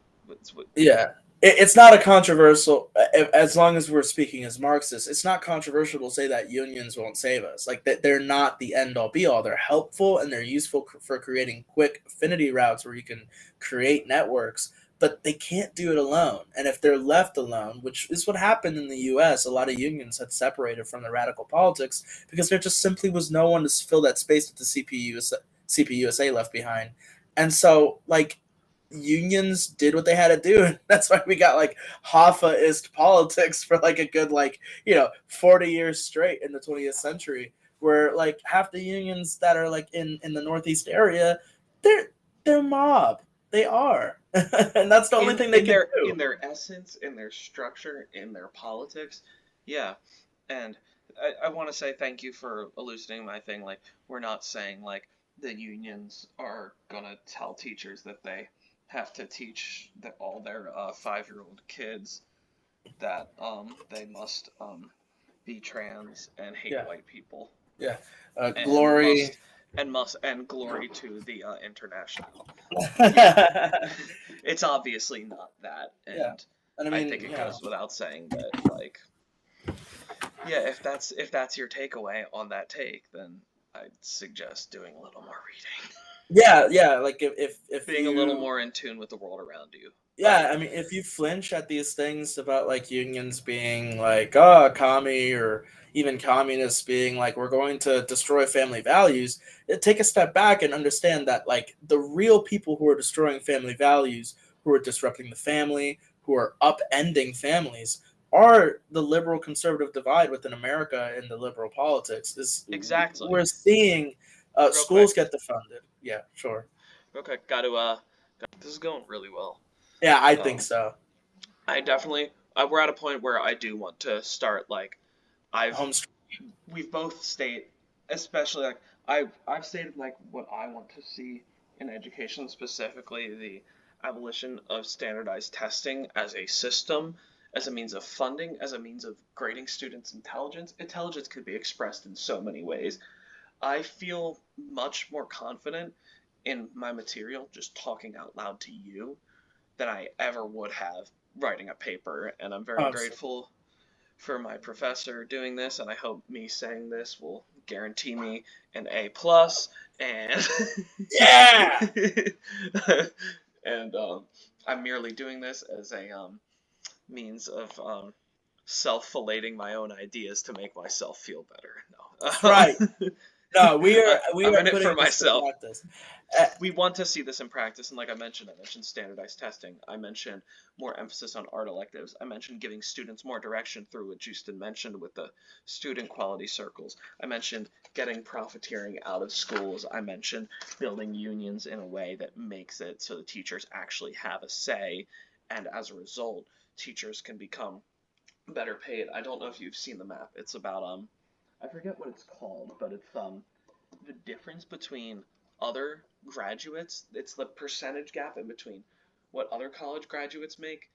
yeah, it's not a controversial. As long as we're speaking as Marxists, it's not controversial to say that unions won't save us. Like that, they're not the end all be all. They're helpful and they're useful for creating quick affinity routes where you can create networks. But they can't do it alone. And if they're left alone, which is what happened in the U.S., a lot of unions had separated from the radical politics because there just simply was no one to fill that space that the CPUSA left behind. And so, like, unions did what they had to do. And that's why we got like Hoffaist politics for like a good 40 years straight in the 20th century, where like half the unions that are like in the Northeast area, they're mob. They are. And that's the only in thing they in can their do. in their essence, in their structure, in their politics. Yeah. And I want to say thank you for elucidating my thing. Like, we're not saying like the unions are gonna tell teachers that they have to teach all their 5-year-old kids that they must be trans and hate Yeah. white people Yeah. and Glory. and glory to the international. Yeah, Yeah. it's obviously not that, and And I I mean, think it goes without saying that, like, yeah, if that's your takeaway on that take, then I'd suggest doing a little more reading, yeah, like if being a little you more in tune with the world around you. But yeah, I mean, if you flinch at these things about like unions being like, oh, commie, or even communists being like, we're going to destroy family values, take a step back and understand that like the real people who are destroying family values, who are disrupting the family, who are upending families, are the liberal conservative divide within America in the liberal politics. Is exactly, we're seeing real schools quick, get defunded. Yeah, sure. got to this is going really well. Yeah, I think Um, so. I definitely we're at a point where I do want to start like I've Home. we've both state, especially like I've stated like what I want to see in education, specifically the abolition of standardized testing as a system, as a means of funding, as a means of grading students' intelligence. Intelligence could be expressed in so many ways. I feel much more confident in my material just talking out loud to you than I ever would have writing a paper, and I'm very Um, grateful for my professor doing this, and I hope me saying this will guarantee me an A plus. And Yeah. and I'm merely doing this as a means of self-filleting my own ideas to make myself feel That's better. right. No, we are I'm in it for putting this to myself. practice. Uh, We want to see this in practice, and like I mentioned standardized testing. I mentioned more emphasis on art electives. I mentioned giving students more direction through what Justin mentioned with the student quality circles. I mentioned getting profiteering out of schools. I mentioned building unions in a way that makes it so the teachers actually have a say, and as a result, teachers can become better paid. I don't know if you've seen the map. It's about I forget what it's called, but it's the difference between other graduates. It's the percentage gap in between what other college graduates make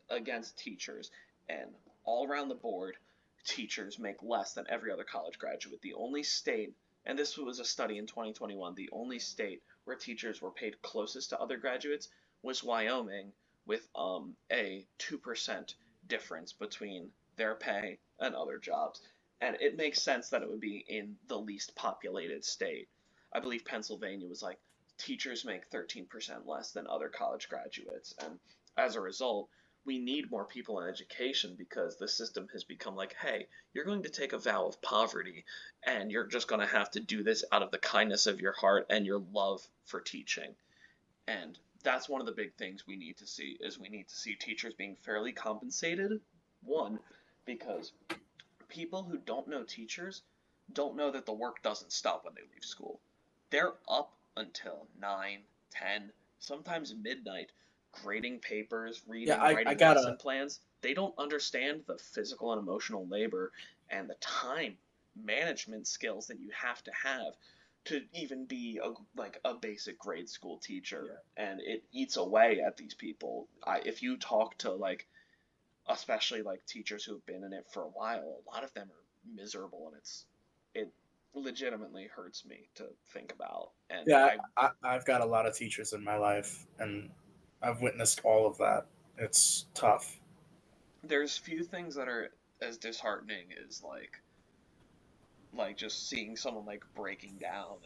against teachers, and all around the board, teachers make less than every other college graduate. The only state, and this was a study in 2021, the only state where teachers were paid closest to other graduates was Wyoming, with a 2% difference between their pay and other jobs. And it makes sense that it would be in the least populated state. I believe Pennsylvania was like teachers make 13% less than other college graduates. And as a result, we need more people in education because the system has become like, hey, you're going to take a vow of poverty and you're just going to have to do this out of the kindness of your heart and your love for teaching. And that's one of the big things we need to see is we need to see teachers being fairly compensated. One, because people who don't know teachers don't know that the work doesn't stop when they leave school. They're up until 9, 10, sometimes midnight, grading papers, yeah, reading, I writing lesson gotta. plans. They don't understand the physical and emotional labor and the time management skills that you have to even be a basic grade school teacher, Yeah. and it eats away at these people. If you talk to especially like teachers who have been in it for a while, a lot of them are miserable, and it legitimately hurts me to think about. And Yeah, I've got a lot of teachers in my life, and I've witnessed all of that. It's tough. there's few things that are as disheartening as just seeing someone like breaking down,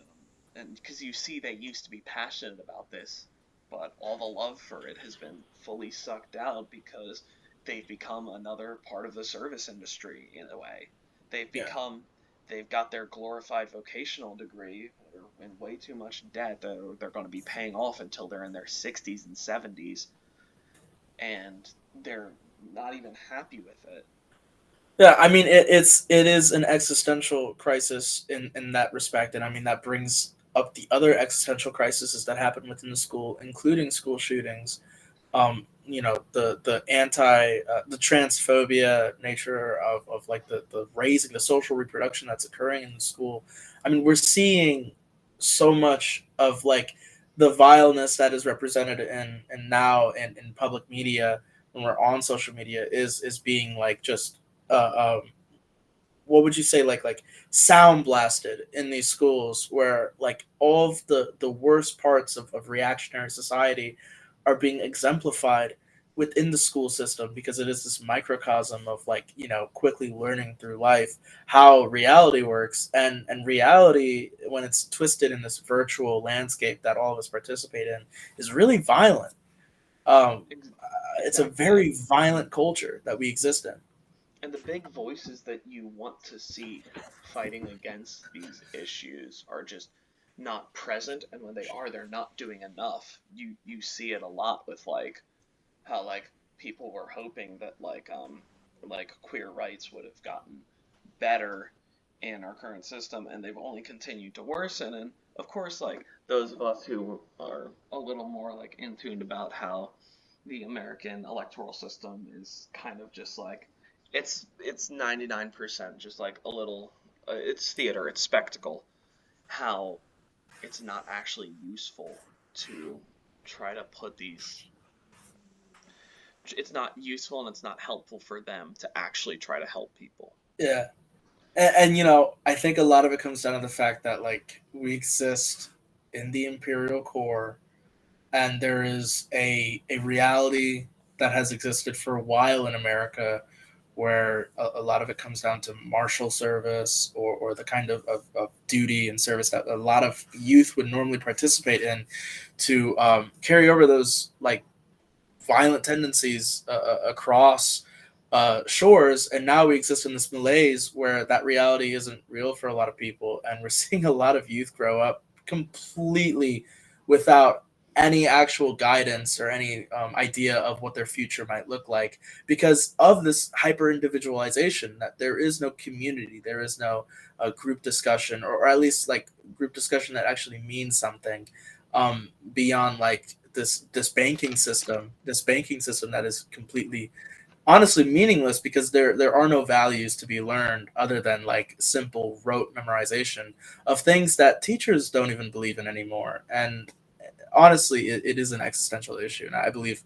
and because you see they used to be passionate about this, but all the love for it has been fully sucked out because they've become another part of the service industry in a way. They've Yeah. become they've got their glorified vocational degree. They're in way too much debt that they're going to be paying off until they're in their 60s and 70s, and they're not even happy with it. Yeah, I mean it is an existential crisis in that respect, and I mean that brings up the other existential crises that happen within the school, including school shootings. The transphobia nature of like the raising, the social reproduction that's occurring in the school. I mean, we're seeing so much of like the vileness that is represented in now in public media when we're on social media is being like just what would you say like sound blasted in these schools where like all of the worst parts of reactionary society are being exemplified within the school system because it is this microcosm of like quickly learning through life how reality works, and reality when it's twisted in this virtual landscape that all of us participate in is really violent. um, it's a Exactly. very violent culture that we exist in. And the big voices that you want to see fighting against these issues are just not present, and when they are, they're not doing enough. You see it a lot with how people were hoping that queer rights would have gotten better in our current system, and they've only continued to worsen. And of course, like those of us who are a little more like in tuned about how the American electoral system is kind of just like it's 99% just like a little it's theater, it's spectacle. How it's not actually useful to try to put these it's not useful and it's not helpful for them to actually try to help people. Yeah. And I think a lot of it comes down to the fact that like we exist in the imperial core, and there is a reality that has existed for a while in America where a lot of it comes down to martial service or the kind of duty and service that a lot of youth would normally participate in to carry over those like violent tendencies across shores. And now we exist in this malaise where that reality isn't real for a lot of people. And we're seeing a lot of youth grow up completely without any actual guidance or any idea of what their future might look like because of this hyper individualization, that there is no community, there is no group discussion, or at least like group discussion that actually means something beyond like this banking system that is completely honestly meaningless because there are no values to be learned other than like simple rote memorization of things that teachers don't even believe in anymore. And honestly, it is an existential issue, and I believe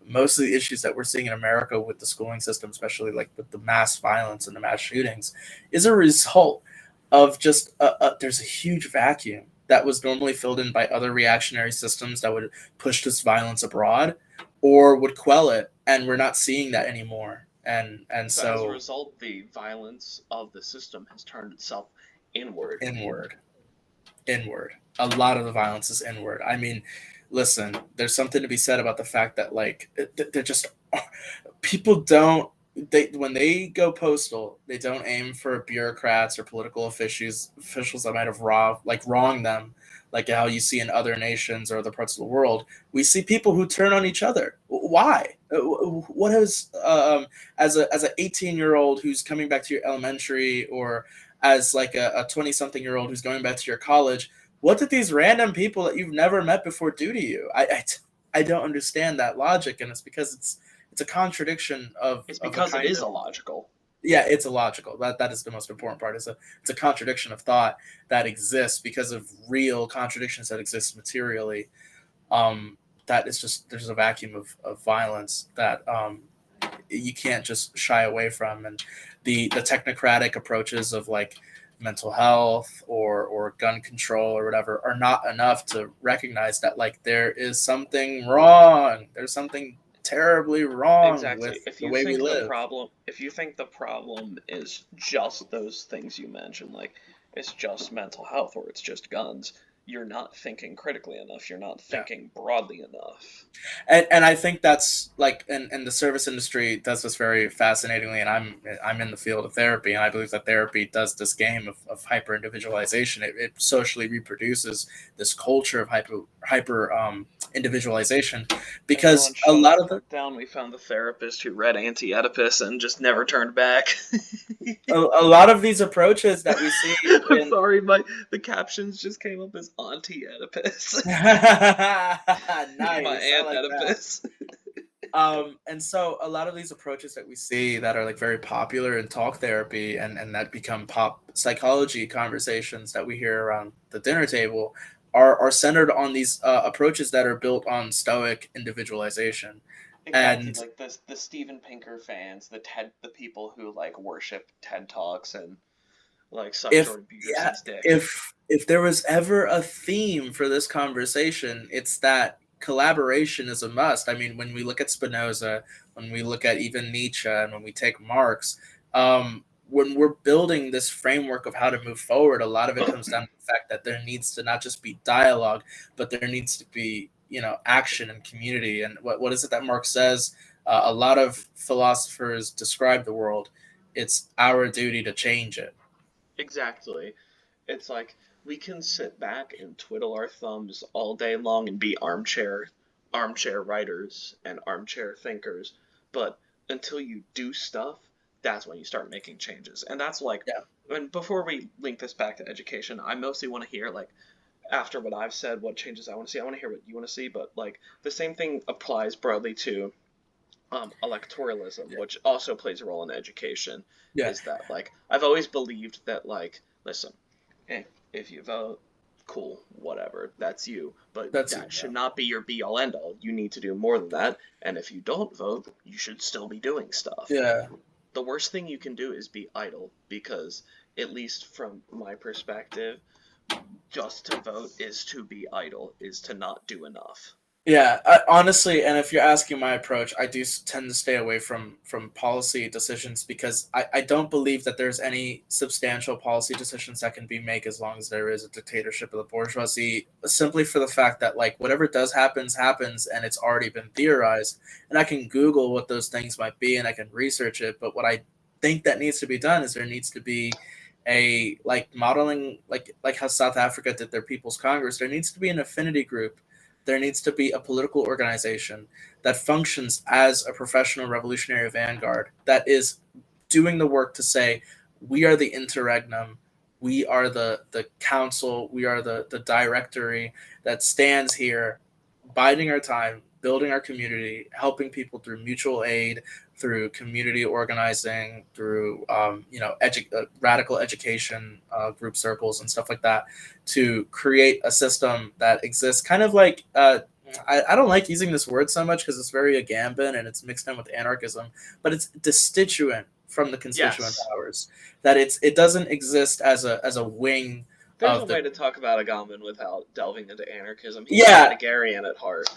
most of the issues that we're seeing in America with the schooling system, especially like with the mass violence and the mass shootings, is a result of just there's a huge vacuum that was normally filled in by other reactionary systems that would push this violence abroad or would quell it, and we're not seeing that anymore. And So as a so result, the violence of the system has turned itself inward. inward, inward. A lot of the violence is inward. I mean, listen, there's something to be said about the fact that like they're just people don't they when they go postal, they don't aim for bureaucrats or political officials that might have wronged them, like how you see in other nations or other parts of the world. We see people who turn on each other. Why? What has as a 18-year-old who's coming back to your elementary, or as like a 20 something year old who's going back to your college, what did these random people that you've never met before do to you? I don't understand that logic, and it's because it's a contradiction It's of a because it kind is of, illogical. yeah, it's illogical. That is the most important part. It's a contradiction of thought that exists because of real contradictions that exist materially. Um, that is just there's a vacuum of violence that you can't just shy away from, and the technocratic approaches of like mental health or gun control or whatever are not enough to recognize that like there is something wrong. There's something terribly wrong Exactly. with the way we live. If you think the problem is just those things you mentioned, like it's just mental health or it's just guns, you're not thinking critically enough. You're not Yeah. thinking broadly enough. And I think that's like and the service industry does this very fascinatingly, and I'm in the field of therapy, and I believe that therapy does this game of hyper individualization. It socially reproduces this culture of hyper individualization Everyone because a shut up, lot of the calm down. We found the therapist who read Anti-Oedipus and just never turned back. a lot of these approaches that we see I'm in sorry, the captions just came up as Auntie Oedipus. nice, My I Aunt like that. Oedipus. And so a lot of these approaches that we see that are like very popular in talk therapy and that become pop psychology conversations that we hear around the dinner table are centered on these approaches that are built on stoic individualization. Exactly, And like the Steven Pinker fans, the people who like worship TED Talks and like suck if Jordan yeah, Peterson's dick. if there was ever a theme for this conversation, it's that collaboration is a must. I mean, when we look at Spinoza, when we look at even Nietzsche, and when we take Marx, when we're building this framework of how to move forward, a lot of it comes down to the fact that there needs to not just be dialogue, but there needs to be action and community. And what is it that Marx says? A lot of philosophers describe the world. It's our duty to change it. Exactly. It's like we can sit back and twiddle our thumbs all day long and be armchair writers and armchair thinkers, but until you do stuff, that's when you start making changes. And that's like Yeah. and before we link this back to education, I mostly want to hear like after what I've said, what changes I want to see. I want to hear what you want to see, but like the same thing applies broadly to electoralism, Yeah. which also plays a role in education. Yeah. Is that like I've always believed that like listen, if you vote, cool, whatever, that's you, but That's it. that Yeah. should not be your be all end all. You need to do more than that, and if you don't vote, you should still be doing stuff. Yeah. The worst thing you can do is be idle because at least from my perspective, just to vote is to be idle, is to not do enough. Yeah, honestly, and if you're asking my approach, I do tend to stay away from policy decisions because I don't believe that there's any substantial policy decisions that can be made as long as there is a dictatorship of the bourgeoisie. Simply for the fact that like whatever does happens, and it's already been theorized, and I can Google what those things might be and I can research it. But what I think that needs to be done is there needs to be a like modeling like how South Africa did their People's Congress. There needs to be an affinity group, there needs to be a political organization that functions as a professional revolutionary vanguard that is doing the work to say, we are the interregnum, we are the council, we are the directory that stands here, biding our time, building our community, helping people through mutual aid, through community organizing, through radical education group circles and stuff like that, to create a system that exists kind of like I don't like using this word so much because it's very Agamben and it's mixed in with anarchism, but it's destituent from the constituent Yes. powers. That it doesn't exist as a wing There's a of the way to talk about Agamben without delving into anarchism. He's yeah. Heideggerian at heart.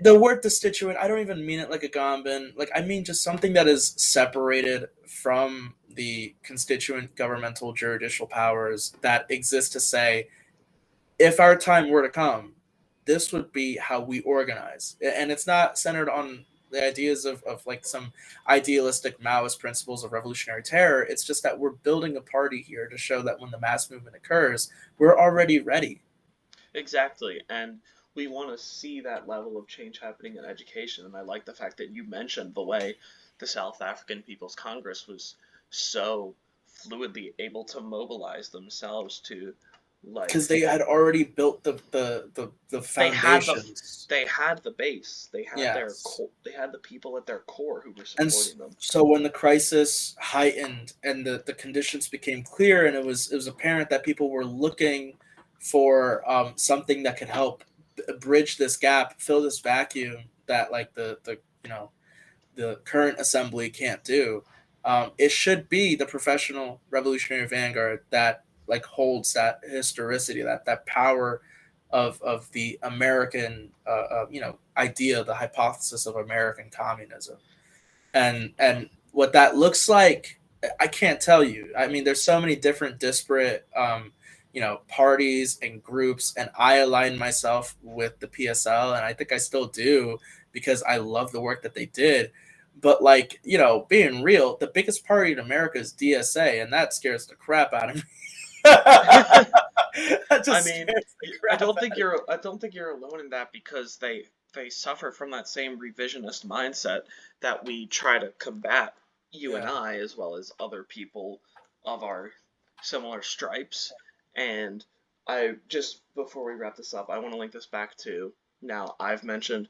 The word destituent, I don't even mean it like a Agamben. Like I mean just something that is separated from the constituent governmental judicial powers that exist to say, if our time were to come, this would be how we organize. And it's not centered on the ideas of like some idealistic Maoist principles of revolutionary terror. It's just that we're building a party here to show that when the mass movement occurs, we're already ready. Exactly. And we want to see that level of change happening in education. And I like the fact that you mentioned the way the South African People's Congress was so fluidly able to mobilize themselves to Because like they had already built the they had the foundations. they had the base. They had their Yes. they had the people at their core who were And supporting them. so when the crisis heightened and the conditions became clear and it was apparent that people were looking for something that could help bridge this gap, fill this vacuum that like the the current assembly can't do. It should be the professional revolutionary vanguard that like holds that historicity, that power of the American idea, the hypothesis of American communism, and what that looks like, I can't tell you. I mean, there's so many different disparate parties and groups, and I align myself with the PSL, and I think I still do because I love the work that they did. But like, being real, the biggest party in America is DSA, and that scares the crap out of me. That I just mean, scares the crap out of me. I don't think you're alone in that because they suffer from that same revisionist mindset that we try to combat, you and Yeah. I as well as other people of our similar stripes. And I just before we wrap this up, I want to link this back to now I've mentioned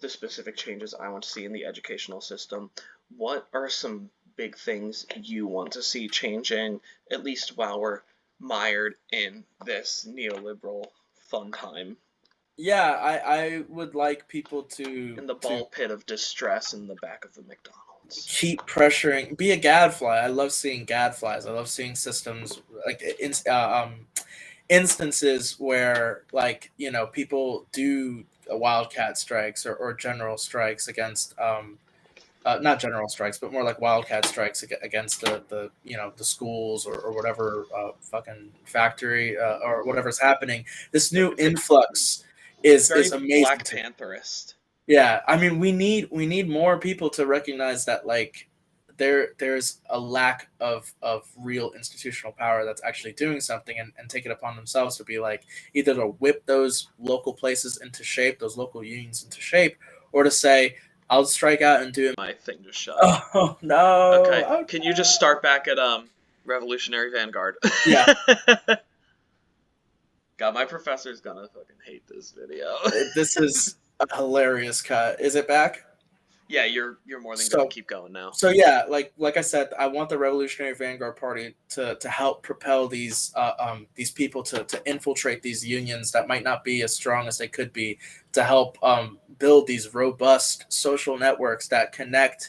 the specific changes I want to see in the educational system. What are some big things you want to see changing, at least while we're mired in this neoliberal fun time, Yeah, I would like people in the to ball pit of distress in the back of the McDonald's. keep pressuring, be a gadfly. I love seeing gadflies. I love seeing systems like instances where like people do wildcat strikes or general strikes against not general strikes but more like wildcat strikes against the schools or whatever fucking factory or whatever's happening. This new influx is Very amazing Black to me. Pantherist. Yeah, I mean, we need more people to recognize that like there's a lack of real institutional power that's actually doing something, and take it upon themselves to be like either to whip those local places into shape, those local unions into shape, or to say, I'll strike out and do it. My thing just shut. Oh no. Okay, Oh, can you just start back at Revolutionary Vanguard? yeah, God, my professor's gonna fucking hate this video. this is a hilarious cut. Is it back? Yeah, you're more than good to So keep going now. So yeah, like I said, I want the Revolutionary Vanguard Party to help propel these people to infiltrate these unions that might not be as strong as they could be, to help build these robust social networks that connect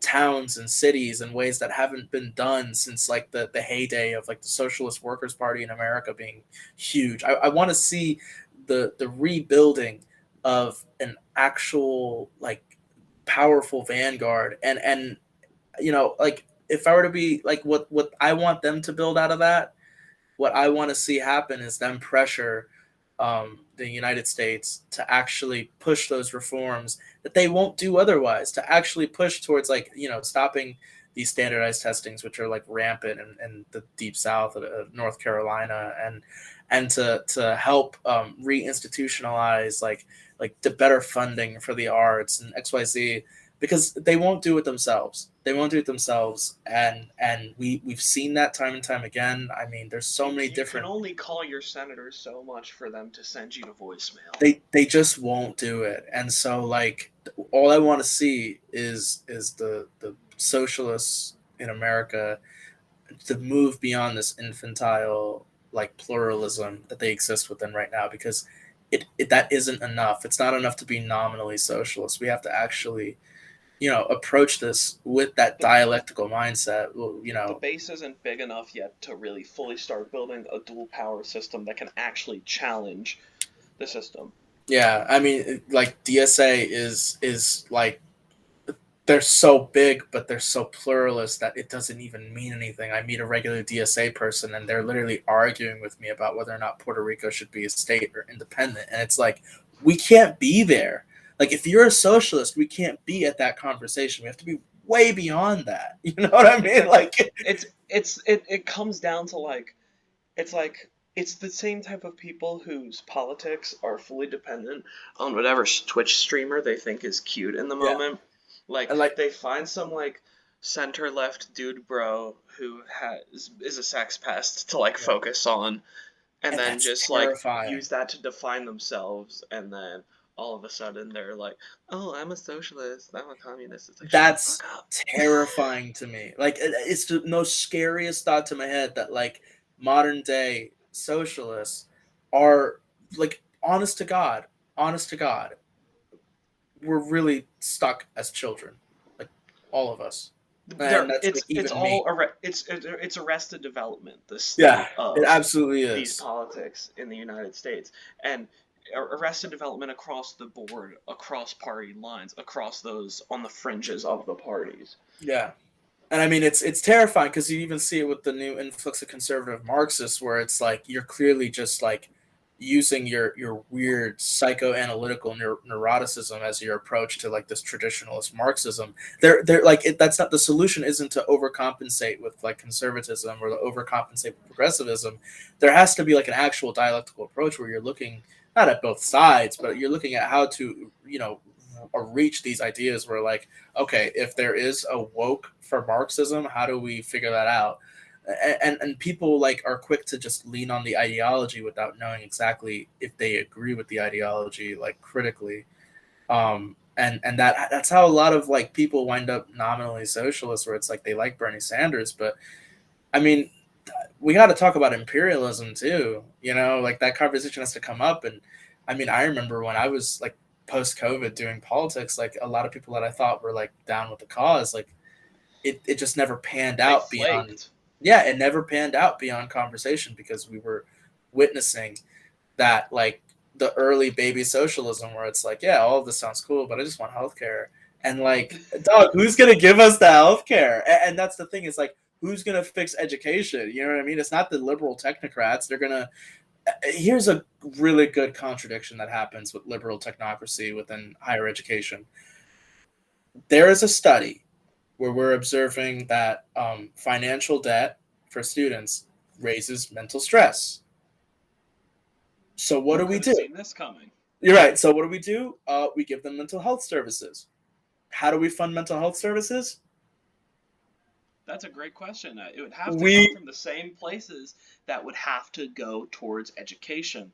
towns and cities in ways that haven't been done since like the heyday of like the Socialist Workers Party in America being huge. I want to see the rebuilding of an actual like powerful vanguard. And like if I were to be like what I want them to build out of that, what I want to see happen is them pressure the United States to actually push those reforms that they won't do otherwise, to actually push towards like stopping these standardized testings, which are like rampant in the deep South of North Carolina, and to help reinstitutionalize like the better funding for the arts and XYZ, because they won't do it themselves. They won't do it themselves, and we've seen that time and time again. I mean, there's so many You can different. only call your senators so much for them to send you to voicemail. They just won't do it, and so like all I want to see is the socialists in America to move beyond this infantile like pluralism that they exist within right now, because it that isn't enough. It's not enough to be nominally socialist. We have to actually approach this with that The, dialectical mindset. the base isn't big enough yet to really fully start building a dual power system that can actually challenge the system. Yeah, I mean, like DSA is like they're so big, but they're so pluralist that it doesn't even mean anything. I meet a regular DSA person, and they're literally arguing with me about whether or not Puerto Rico should be a state or independent, and it's like we can't be there. Like if you're a socialist, we can't be at that conversation. We have to be way beyond that. You know what I mean? Exactly. Like It comes down to it's the same type of people whose politics are fully dependent on whatever Twitch streamer they think is cute in the yeah, moment. Like and like they find some like center left dude bro who is a sex pest to like yeah. focus on, and And then that's just like terrifying. use that to define themselves, and then all of a sudden they're like, oh, I'm a socialist, I'm a communist. It's like, shut the That's fuck up. terrifying to me. Like it's the most scariest thought to my head that like modern day socialists are like honest to God, we're really stuck as children, like all of us, and There, that's like it's even me. all it's arrested development, the Yeah, state it of absolutely these is. politics in the United States, and arrested development across the board, across party lines, across those on the fringes of the parties. Yeah, and I mean it's terrifying because you even see it with the new influx of conservative Marxists, where it's like you're clearly just like using your weird psychoanalytical neuroticism as your approach to like this traditionalist Marxism. They're like that's not the solution. Isn't to overcompensate with like conservatism or to overcompensate with progressivism. There has to be like an actual dialectical approach where you're looking not at both sides, but you're looking at how to reach these ideas where like okay, if there is a woke for Marxism, how do we figure that out? And people like are quick to just lean on the ideology without knowing exactly if they agree with the ideology like critically. And that's how a lot of like people wind up nominally socialists, where it's like they like Bernie Sanders, but I mean we got to talk about imperialism too. Like that conversation has to come up. And I mean, I remember when I was like post COVID doing politics, like a lot of people that I thought were like down with the cause, like it just never panned They out beyond. flaked. Yeah, it never panned out beyond conversation because we were witnessing that like the early baby socialism where it's like, yeah, all of this sounds cool, but I just want healthcare. And like, dog, who's gonna give us the healthcare? And that's the thing, is like, who's gonna fix education? You know what I mean? It's not the liberal technocrats. They're gonna. Here's a really good contradiction that happens with liberal technocracy within higher education. There is a study where we're observing that financial debt for students raises mental stress. So what Who do we could have do? seen this coming? You're right. So what do? We give them mental health services. How do we fund mental health services? That's a great question. It would have to come We from the same places that would have to go towards education.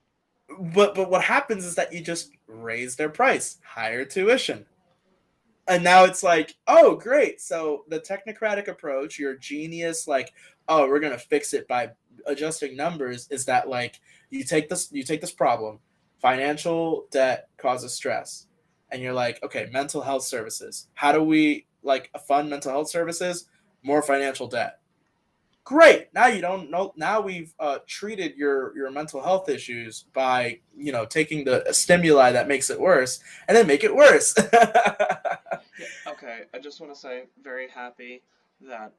but what happens is that you just raise their price, higher tuition. And now it's like, oh great. So the technocratic approach, your genius, like, oh, we're gonna fix it by adjusting numbers, is that like you take this problem, financial debt causes stress, and you're like, okay, mental health services. How do we like fund mental health services? More financial debt. Great. Now you don't know. Now we've treated your mental health issues by taking the stimuli that makes it worse, and then make it worse. Yeah, okay, I just want to say, very happy that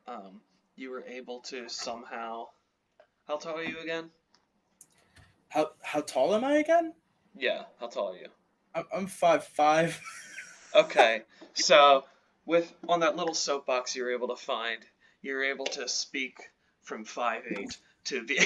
you were able to somehow. How tall are you again? How tall am I again? Yeah, how tall are you? I'm 5'5". Okay, so with on that little soapbox you were able to find, you were able to speak from 5'8" to the.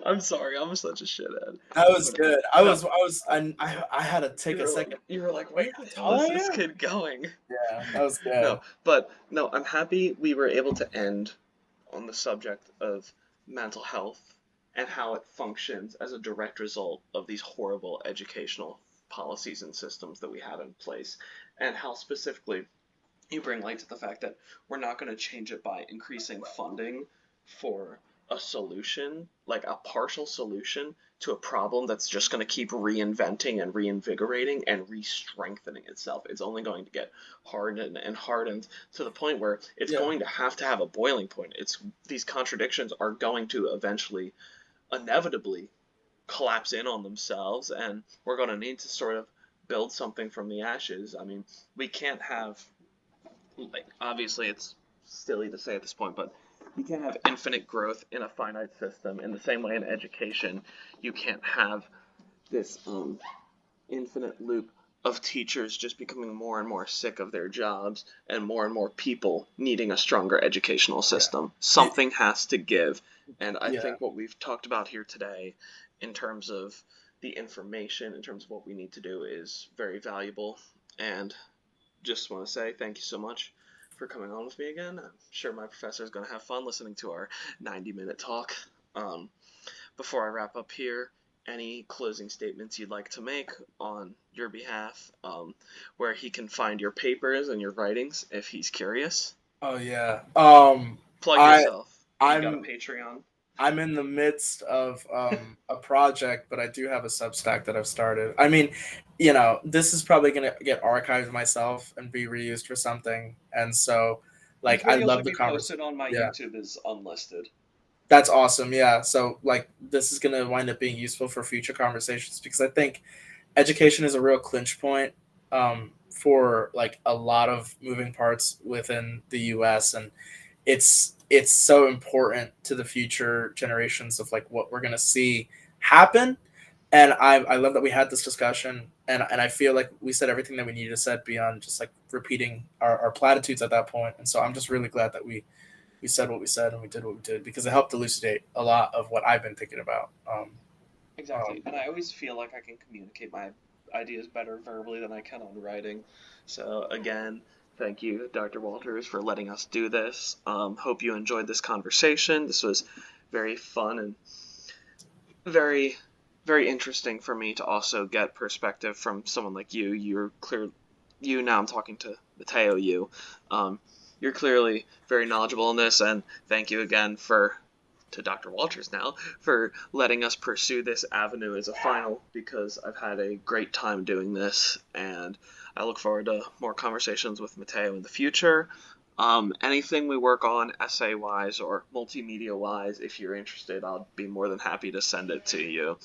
I'm sorry, I'm such a shithead. That was But, good. no, I had to take a second. you were like, Wait, where how the hell tall is are this you? kid going? Yeah, that was good. No, but no, I'm happy we were able to end on the subject of mental health and how it functions as a direct result of these horrible educational policies and systems that we have in place, and how specifically you bring light to the fact that we're not going to change it by increasing funding for a solution, like a partial solution to a problem that's just going to keep reinventing and reinvigorating and re-strengthening itself. It's only going to get hardened and hardened to the point where it's Yeah. going to have a boiling point. These contradictions are going to eventually, inevitably, collapse in on themselves, and we're going to need to sort of build something from the ashes. I mean, we can't have, like, obviously it's silly to say at this point, but you can't have infinite growth in a finite system. In the same way in education, you can't have this infinite loop of teachers just becoming more and more sick of their jobs and more people needing a stronger educational system. Something has to give. And I Yeah. think what we've talked about here today in terms of the information, in terms of what we need to do, is very valuable. And just want to say thank you so much for coming on with me again. I'm sure my professor is going to have fun listening to our 90-minute talk. Um, Before I wrap up here, any closing statements you'd like to make on your behalf, where he can find your papers and your writings if he's curious? Oh yeah. Plug I yourself. You got a I'm Patreon? I'm in the midst of a project, but I do have a Substack that I've started. I mean, this is probably gonna get archived myself and be reused for something, and so These like I videos love will the be posted conversation. on my Yeah, YouTube as unlisted. that's awesome. Yeah, so like this is gonna wind up being useful for future conversations because I think education is a real clinch point for like a lot of moving parts within the U.S. and it's so important to the future generations of like what we're gonna see happen. And I love that we had this discussion, and I feel like we said everything that we needed to say beyond just like repeating our platitudes at that point. And so I'm just really glad that we said what we said and we did what we did because it helped elucidate a lot of what I've been thinking about. Exactly. And I always feel like I can communicate my ideas better verbally than I can on writing. So, again, thank you, Dr. Walters, for letting us do this. Hope you enjoyed this conversation. This was very fun and very, very interesting for me to also get perspective from someone like you. You're clear. You now I'm talking to Mateo. Um, you're clearly very knowledgeable in this, and thank you again to Dr. Walters now for letting us pursue this avenue as a final, because I've had a great time doing this, and I look forward to more conversations with Mateo in the future. Anything we work on essay wise or multimedia wise, if you're interested, I'll be more than happy to send it to you.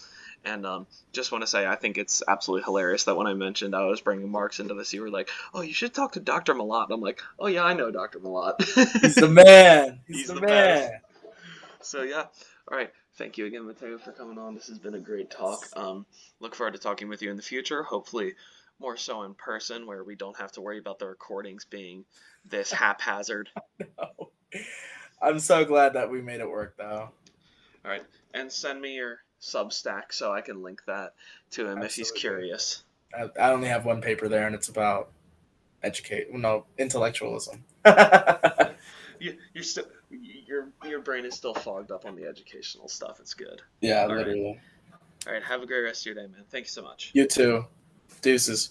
And just want to say, I think it's absolutely hilarious that when I mentioned I was bringing Marx into this, you were like, "Oh, you should talk to Dr. Malott." I'm like, "Oh yeah, I know Dr. Malott. He's the man. He's He's the the best." man. So yeah, all right. Thank you again, Mateo, for coming on. This has been a great talk. Look forward to talking with you in the future. Hopefully, more so in person, where we don't have to worry about the recordings being this haphazard. No. I'm so glad that we made it work though. All right, and send me your Substack so I can link that to him if he's Absolutely. curious. I only have one paper there, and it's about intellectualism. Yeah, you're still your brain is still fogged up on the educational stuff. It's good. Yeah, All right, literally. all right. Have a great rest of your day, man. Thank you so much. You too. Deuces.